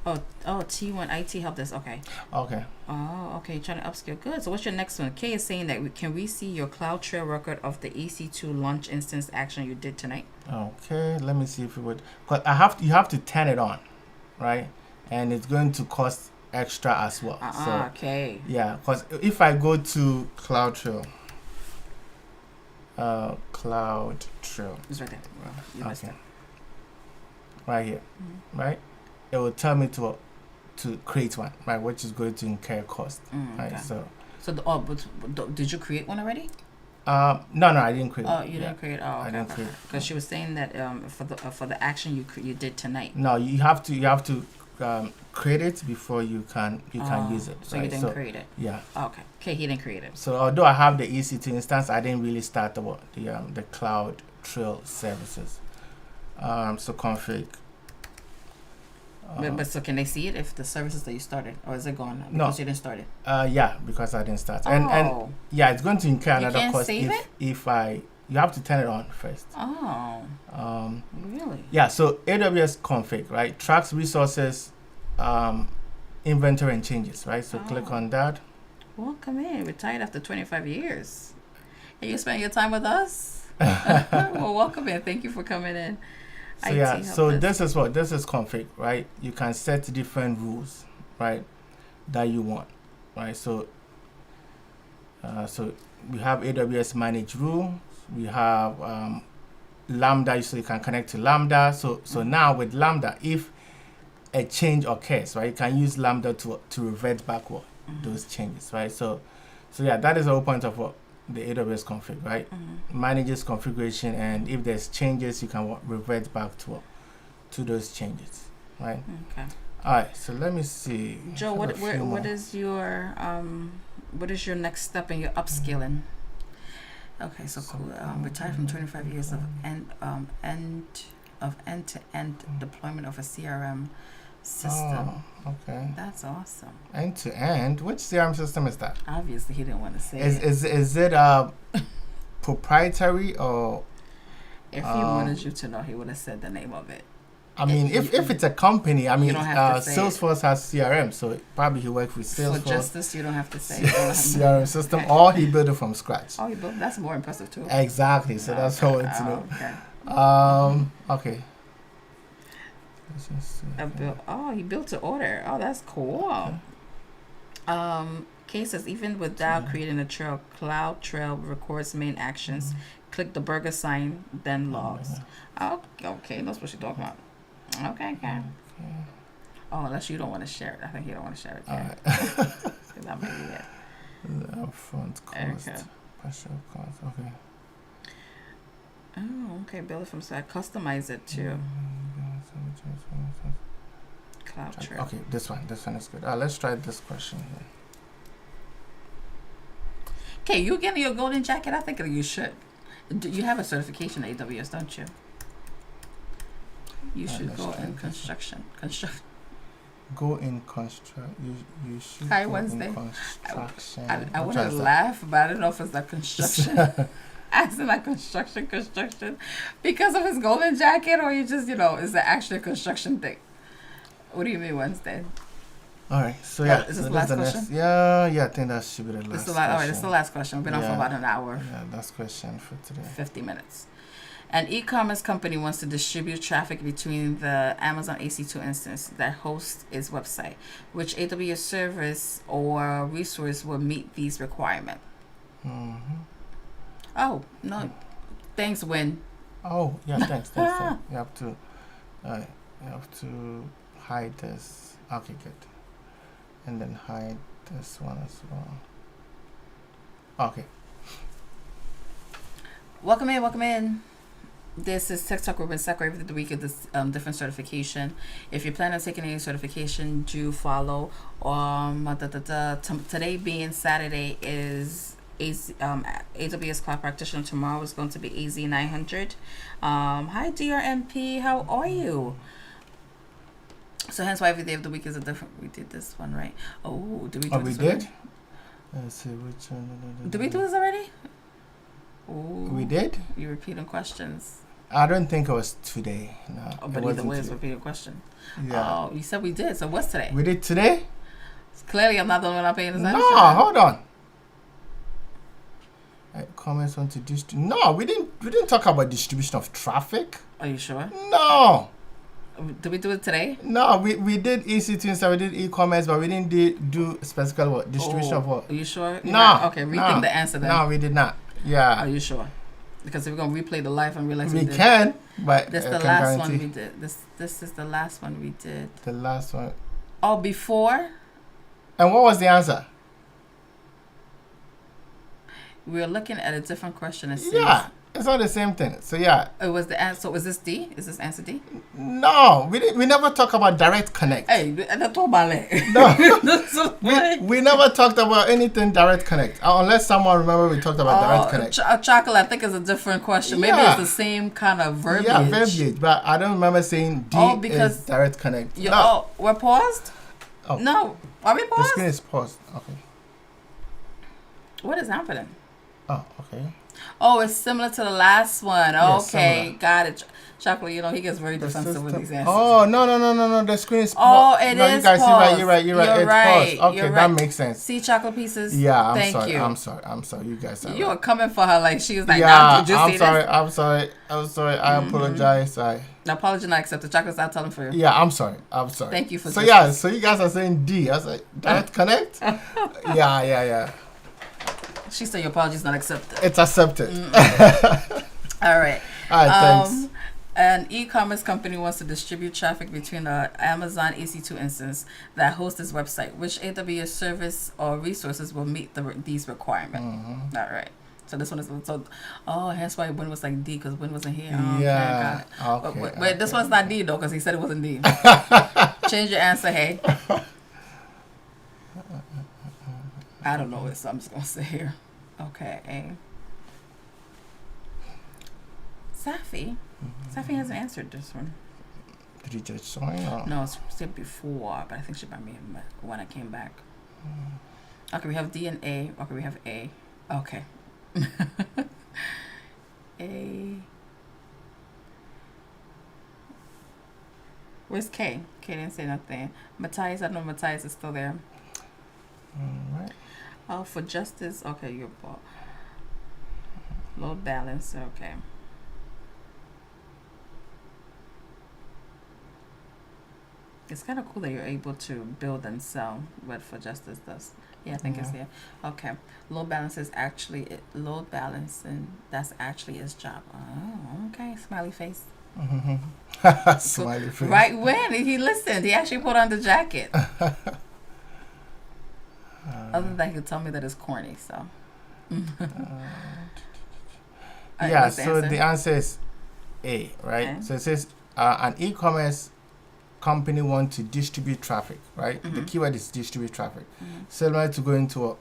Oh, T1 IT help desk. Okay. Okay. Oh, okay. Trying to upskill. Good. So what's your next one? Kay is saying that can we see your Cloud Trail record of the EC2 launch instance action you did tonight? Okay. Let me see if it would. Cause you have to turn it on, right? And it's going to cost extra as well. Okay. Yeah. Because if I go to Cloud Trail, Cloud Trail. It's right there. Well, you missed it. Right here, right? It will tell me to create one, right? Which is going to incur cost, right? Okay. But did you create one already? No, I didn't create. Oh, you didn't create. Oh, okay. I didn't create. Because she was saying that for the action you did tonight. No, you have to create it before you can use it. So right? you didn't create it. Yeah. Okay. Okay, he didn't create it. So although I have the EC2 instance, I didn't really start the Cloud Trail services. So config. But so can they see it if the services that you started, or is it gone because No. you didn't start it? Yeah, because I didn't start. And yeah, it's going to incur another can't cost save if you have to turn it on first. Oh. Really? Yeah, so AWS config, right? Tracks resources, inventory and changes, right? So click on that. Welcome in. Retired after 25 years. And you spent your time with us? Well, welcome in. Thank you for coming in. So yeah, so this is config, right? You can set different rules, right, that you want, right? So so we have AWS manage rules. We have Lambda, so you can connect to Lambda. So now with Lambda, if a change occurs, right, you can use Lambda to revert back those changes, right? So yeah, that is the whole point of what the AWS config, right? Manages configuration, and if there's changes, you can revert back to those changes, right? Okay. All right. So let me see. Joe, what is your next step in your upskilling? Okay, so cool. Retired from 25 years of end-to-end deployment of a CRM system. Oh, okay. That's awesome. End-to-end. Which CRM system is that? Obviously, he didn't want to say it. Is it proprietary or? If he wanted you to know, he would have said the name of it. I mean, if it's a company, I mean, Salesforce has CRM, so probably he worked with Salesforce. For justice, you don't have to say CRM system, or he built it from scratch. Oh, he built. That's more impressive too. Exactly. So that's what I want to know. Okay. Okay. He built to order. Oh, that's cool. Okay. Kay says, even without creating a trail, Cloud Trail records main actions. Click the burger sign, then logs. Oh, okay. That's what she's talking about. Okay. Oh, unless you don't want to share it. I think you don't want to share it. All right. That may be it. The upfront cost. Partial cost. Okay. Oh, okay. Build it from scratch. Customize it too. Cloud Trail. Okay, this one is good. Let's try this question here. Okay, you getting your golden jacket? I think you should. You have a certification at AWS, don't you? You should go in construction. Go in construction. You should. Hi, go Wednesday. In construction. I want to laugh, but I don't know if it's like construction. As in like construction, because of his golden jacket, or you just is the actual construction thing. What do you mean Wednesday? All right, so yeah. Is this the last question? Yeah, I think that should be the last question. All right, it's the last question. We've been on for about an hour. Yeah, last question for today. 50 minutes. An e-commerce company wants to distribute traffic between the Amazon EC2 instance that hosts its website. Which AWS service or resource will meet these requirements? Oh, no. Thanks, Win. Oh, yeah, thanks. You have to, uh, you have to hide this. Okay, good. And then hide this one as well. Okay. Welcome in, welcome in. This is Tech Talk Urban Sec every week of this different certification. If you plan on taking any certification, do follow. Today being Saturday is AWS Cloud Practitioner. Tomorrow is going to be AZ 900. Hi DRMP, how are you? So hence why every day of the week is a different. We did this one right. Oh, did we do this? We did. Already? Let's see which one. Did we do this already? Ooh, We did. You repeating questions. I don't think it was today. No, Oh, but either way, it's repeating question. Yeah. Oh, you said we did. So what's today? We did today. Clearly, I'm not the only one not paying attention. No, hold on. Comments on to distribute. No, we didn't talk about distribution of traffic. Are you sure? No. Did we do it today? No, we did EC2 instead. We did e-commerce, but we didn't do specifically what distribution of what. Are you sure? No. Okay, rethink the answer then. No, we did not. Yeah. Are you sure? Because if we're gonna replay the live and realize We did. can, but This I the can last guarantee one we did. This is the last one we did. The last one. Oh, before And what was the answer? we were looking at a different question. It says, Yeah, it's not the same thing. So yeah, it was the answer. So was this D? Is this answer D? no, we never talk about direct connect. Hey, that's all about it. No, we never talked about anything direct connect unless someone remember we talked about direct connect. Chocolate, I think is a different question. Maybe Yeah. it's the same kind of verbiage. Yeah, verbiage, but I don't remember saying D because is direct connect. You, No, oh, we're paused? Oh. No. Are we the paused? screen is paused. Okay. What is happening? Oh, okay. Oh, it's similar to the last one. Yeah, Okay, similar. got it. Chocolate, he gets very The defensive with system- these answers. Oh no! The screen is Oh, paused. it no, is you guys, paused. You're right. You're It's right. paused. Okay, You're that right. makes sense. See, chocolate pieces? Yeah, I'm Thank sorry. you. I'm sorry. You guys are You right. were coming for her like she was like, Yeah, nah, did you I'm see sorry. this? I'm sorry. I apologize. The apology not accepted. Chocolate's not telling for you. Yeah, I'm sorry. Thank you for So this. yeah, so you guys are saying D. I was like, direct connect? Yeah. She said your apology's not accepted. It's accepted. All right. All right, thanks. An e-commerce company wants to distribute traffic between an Amazon EC2 instance that hosts its website. Which AWS service or resources will meet these requirements? Mm-hmm. All right. So this one is so. Oh, hence why Win was like D because Win wasn't here. Yeah. Okay, Okay. wait, this one's not D though because he said it wasn't D. Change your answer, hey. I don't know it, so I'm just gonna sit here. Okay, A. Safi. Safi hasn't answered this one. Did you just join? Or? No, it's said before, but I think she might be when I came back. Okay, we have D and A. Okay, we have A. Okay. A. Where's K? K didn't say nothing. Matthias, I don't know if Matthias is still there. All right. Oh, for justice. Okay, you're load balance. Okay. It's kind of cool that you're able to build and sell what for justice does. Yeah, I think it's here. Okay. Load balance is actually load balance, and that's actually his job. Oh, okay. Smiley face. Smiley face. Right when he listened, he actually put on the jacket. Other than that, he could tell me that it's corny. So. Yeah. So the answer is A, right? Okay. So it says an e-commerce company want to distribute traffic, right? The keyword is distribute traffic. Similar to going to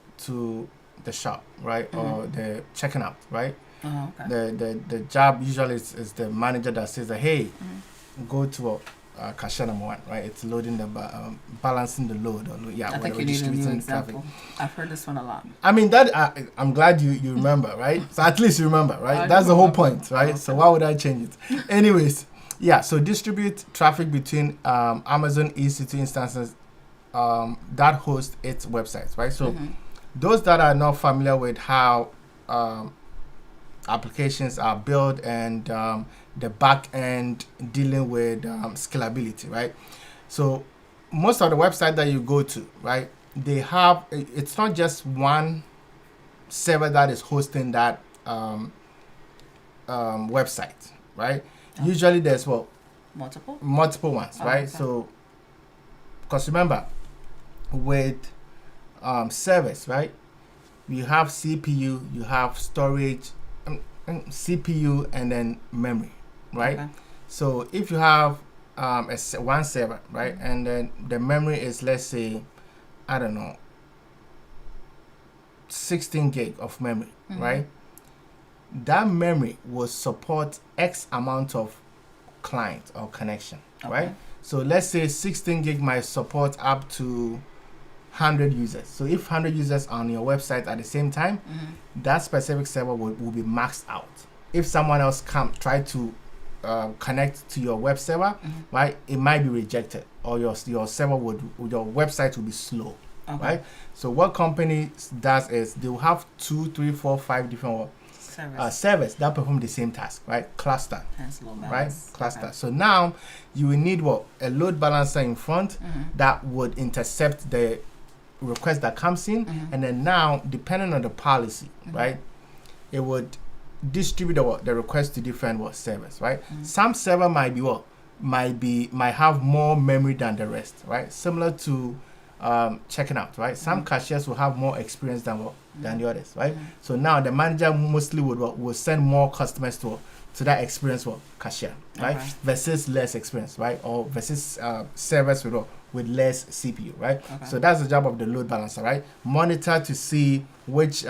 the shop, right? Or the checking out, right? Oh, okay. The job usually is the manager that says that, hey, go to cashier number 1, right? It's loading the balancing the load. I think you need a new example. I've heard this one a lot. I mean that I'm glad you remember, right? So at least you remember, right? That's the whole point, right? So why would I change it? Anyways, yeah. So distribute traffic between Amazon EC2 instances that host its websites, right? So those that are not familiar with how applications are built and the back end dealing with scalability, right? So most of the website that you go to, right, they have, it's not just one server that is hosting that website, right? Usually there's what? Multiple ones, right? Okay. So, because remember, with servers, right? You have CPU, you have storage, CPU, and then memory, right? Okay. So if you have one server, right, and then the memory is, let's say, I don't know, 16 gig of memory, right? That memory will support X amount of client or connection, right? So let's say 16 gig might support up to 100 users. So if 100 users are on your website at the same time, that specific server will be maxed out. If someone else try to connect to your web server, right, it might be rejected, or your server your website will be slow, right? So what company does is they will have 2, 3, 4, 5 different servers that perform the same task, right? Cluster, right? Cluster. So now you will need a load balancer in front that would intercept the request that comes in, and then now, depending on the policy, right, it would distribute the request to different servers, right? Some server might have more memory than the rest, right? Similar to checking out, right? Some cashiers will have more experience than the others, right? So now the manager mostly would send more customers to that experience cashier, right? Versus less experience, right? Or versus servers with less CPU, right? So that's the job of the load balancer, right? Monitor to see which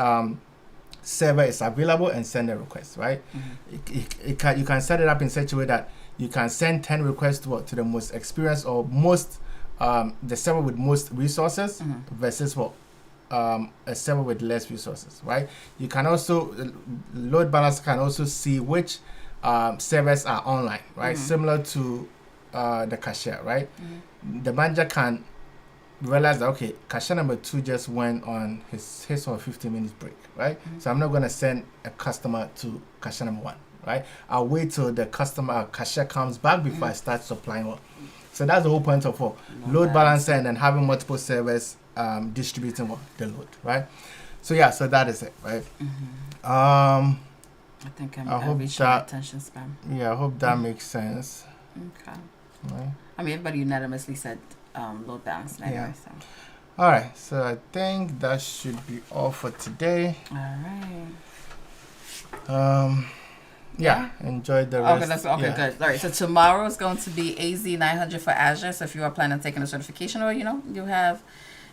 server is available and send a request, right? You can set it up in such a way that you can send 10 requests to the most experienced or most the server with most resources versus a server with less resources, right? You can also load balancer can also see which servers are online, right? Similar to the cashier, right? The manager can realize that, okay, cashier number 2 just went on his or 15 minutes break, right? So I'm not going to send a customer to cashier number 1, right? I'll wait till the cashier comes back before I start supplying one. So that's the whole point of load balancer, and then having multiple servers distributing the load, right? So yeah, so that is it, right? I think I'm reaching my attention span. Yeah, I hope that makes sense. Okay. Right. I mean, everybody unanimously said load balance anyway. So. All right, so I think that should be all for today. All right. Yeah, enjoy the rest. Okay, good. All right, so tomorrow is going to be AZ 900 for Azure. So if you are planning on taking a certification, or you don't want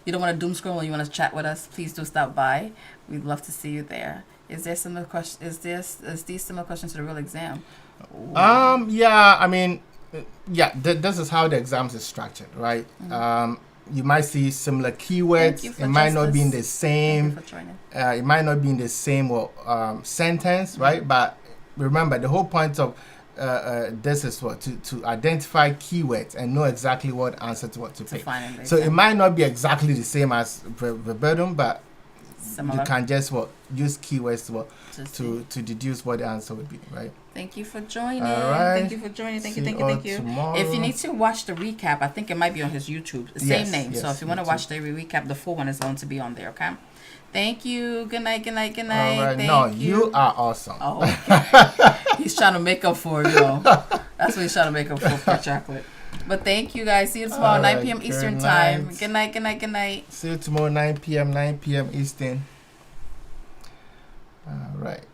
to doom scroll and you want to chat with us, please do stop by. We'd love to see you there. Is there similar question? Is these similar questions to the real exam? Yeah, I mean, this is how the exams is structured, right? You might see similar keywords. It might not be in the same. It might not be in the same sentence, right? But remember, the whole point of this is to identify keywords and know exactly what answer to pick. So it might not be exactly the same as verbatim, but similar. You can just use keywords to deduce what the answer would be, right? Thank you for joining. All right. Thank you for joining. Thank you. Tomorrow. If you need to watch the recap, I think it might be on his YouTube. The same name. Yes, so if you want to watch the recap, the full one is going to be on there, okay? Thank you. Good night. All right. Thank you. You are awesome. Oh, okay. He's trying to make up for it, That's what he's trying to make up for chocolate. But thank you guys. See you tomorrow, 9 p.m. Eastern time. Good night. See you tomorrow, 9 p.m. Eastern. All right.